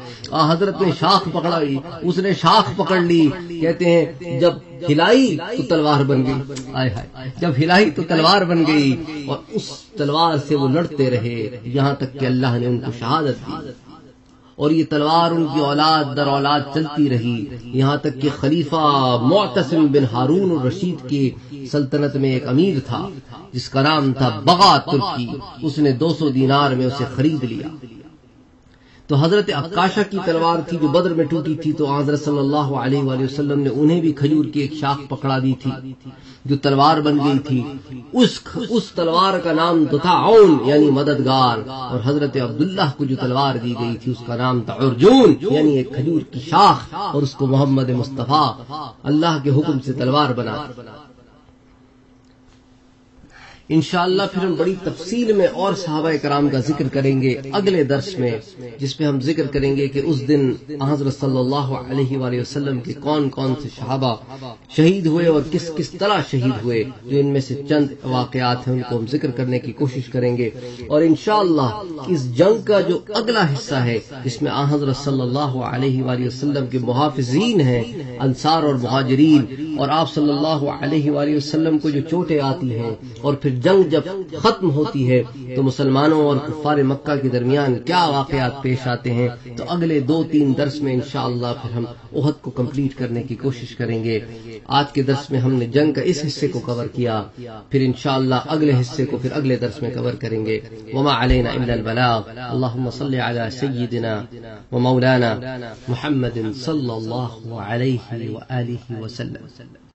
حضرت نے شاخ پکڑا لی، اس نے شاخ پکڑ لی، کہتے ہیں جب ہلائی تو تلوار بن گئی، جب ہلائی تو تلوار بن گئی، اور اس تلوار سے وہ لڑتے رہے یہاں تک کہ اللہ نے ان کو شہادت دی، اور یہ تلوار ان کی اولاد در اولاد چلتی رہی، یہاں تک کہ خلیفہ معتصم بن ہارون الرشید کی سلطنت میں ایک امیر تھا جس کا نام تھا بغا ترکی، اس نے 200 دینار میں اسے خرید لیا۔ تو حضرت عکاشہ کی تلوار تھی جو بدر میں ٹوٹی تھی، تو حضرت صلی اللہ علیہ وآلہ وسلم نے انہیں بھی کھجور کی ایک شاخ پکڑا دی تھی جو تلوار بن گئی تھی، اس تلوار کا نام تو تھا عون یعنی مددگار، اور حضرت عبداللہ کو جو تلوار دی گئی تھی اس کا نام تھا عرجون یعنی ایک کھجور کی شاخ، اور اس کو محمد مصطفیٰ اللہ کے حکم سے تلوار بنا۔ انشاءاللہ پھر ہم بڑی تفصیل میں اور صحابہ کرام کا ذکر کریں گے اگلے درس میں، جس میں ہم ذکر کریں گے کہ اس دن حضرت صلی اللہ علیہ وآلہ وسلم کے کون کون سے صحابہ شہید ہوئے اور کس کس طرح شہید ہوئے، جو ان میں سے چند واقعات ہیں ان کو ہم ذکر کرنے کی کوشش کریں گے۔ اور انشاءاللہ اس جنگ کا جو اگلا حصہ ہے جس میں حضرت صلی اللہ علیہ وآلہ وسلم کے محافظین ہیں انصار اور مہاجرین، اور آپ صلی اللہ علیہ وآلہ وسلم کو جو چوٹیں آتی ہیں، اور پھر جنگ جب ختم ہوتی ہے تو مسلمانوں اور کفار مکہ کے درمیان کیا واقعات پیش آتے ہیں، تو اگلے 2-3 درس میں انشاءاللہ پھر ہم احد کو کمپلیٹ کرنے کی کوشش کریں گے۔ آج کے درس میں ہم نے جنگ کا اس حصے کو کور کیا، پھر انشاءاللہ اگلے حصے کو پھر اگلے درس میں کور کریں گے۔ وما علینا الا البلاغ، اللهم صل علی سیدنا و مولانا محمد صلی اللہ علیہ وآلہ وسلم۔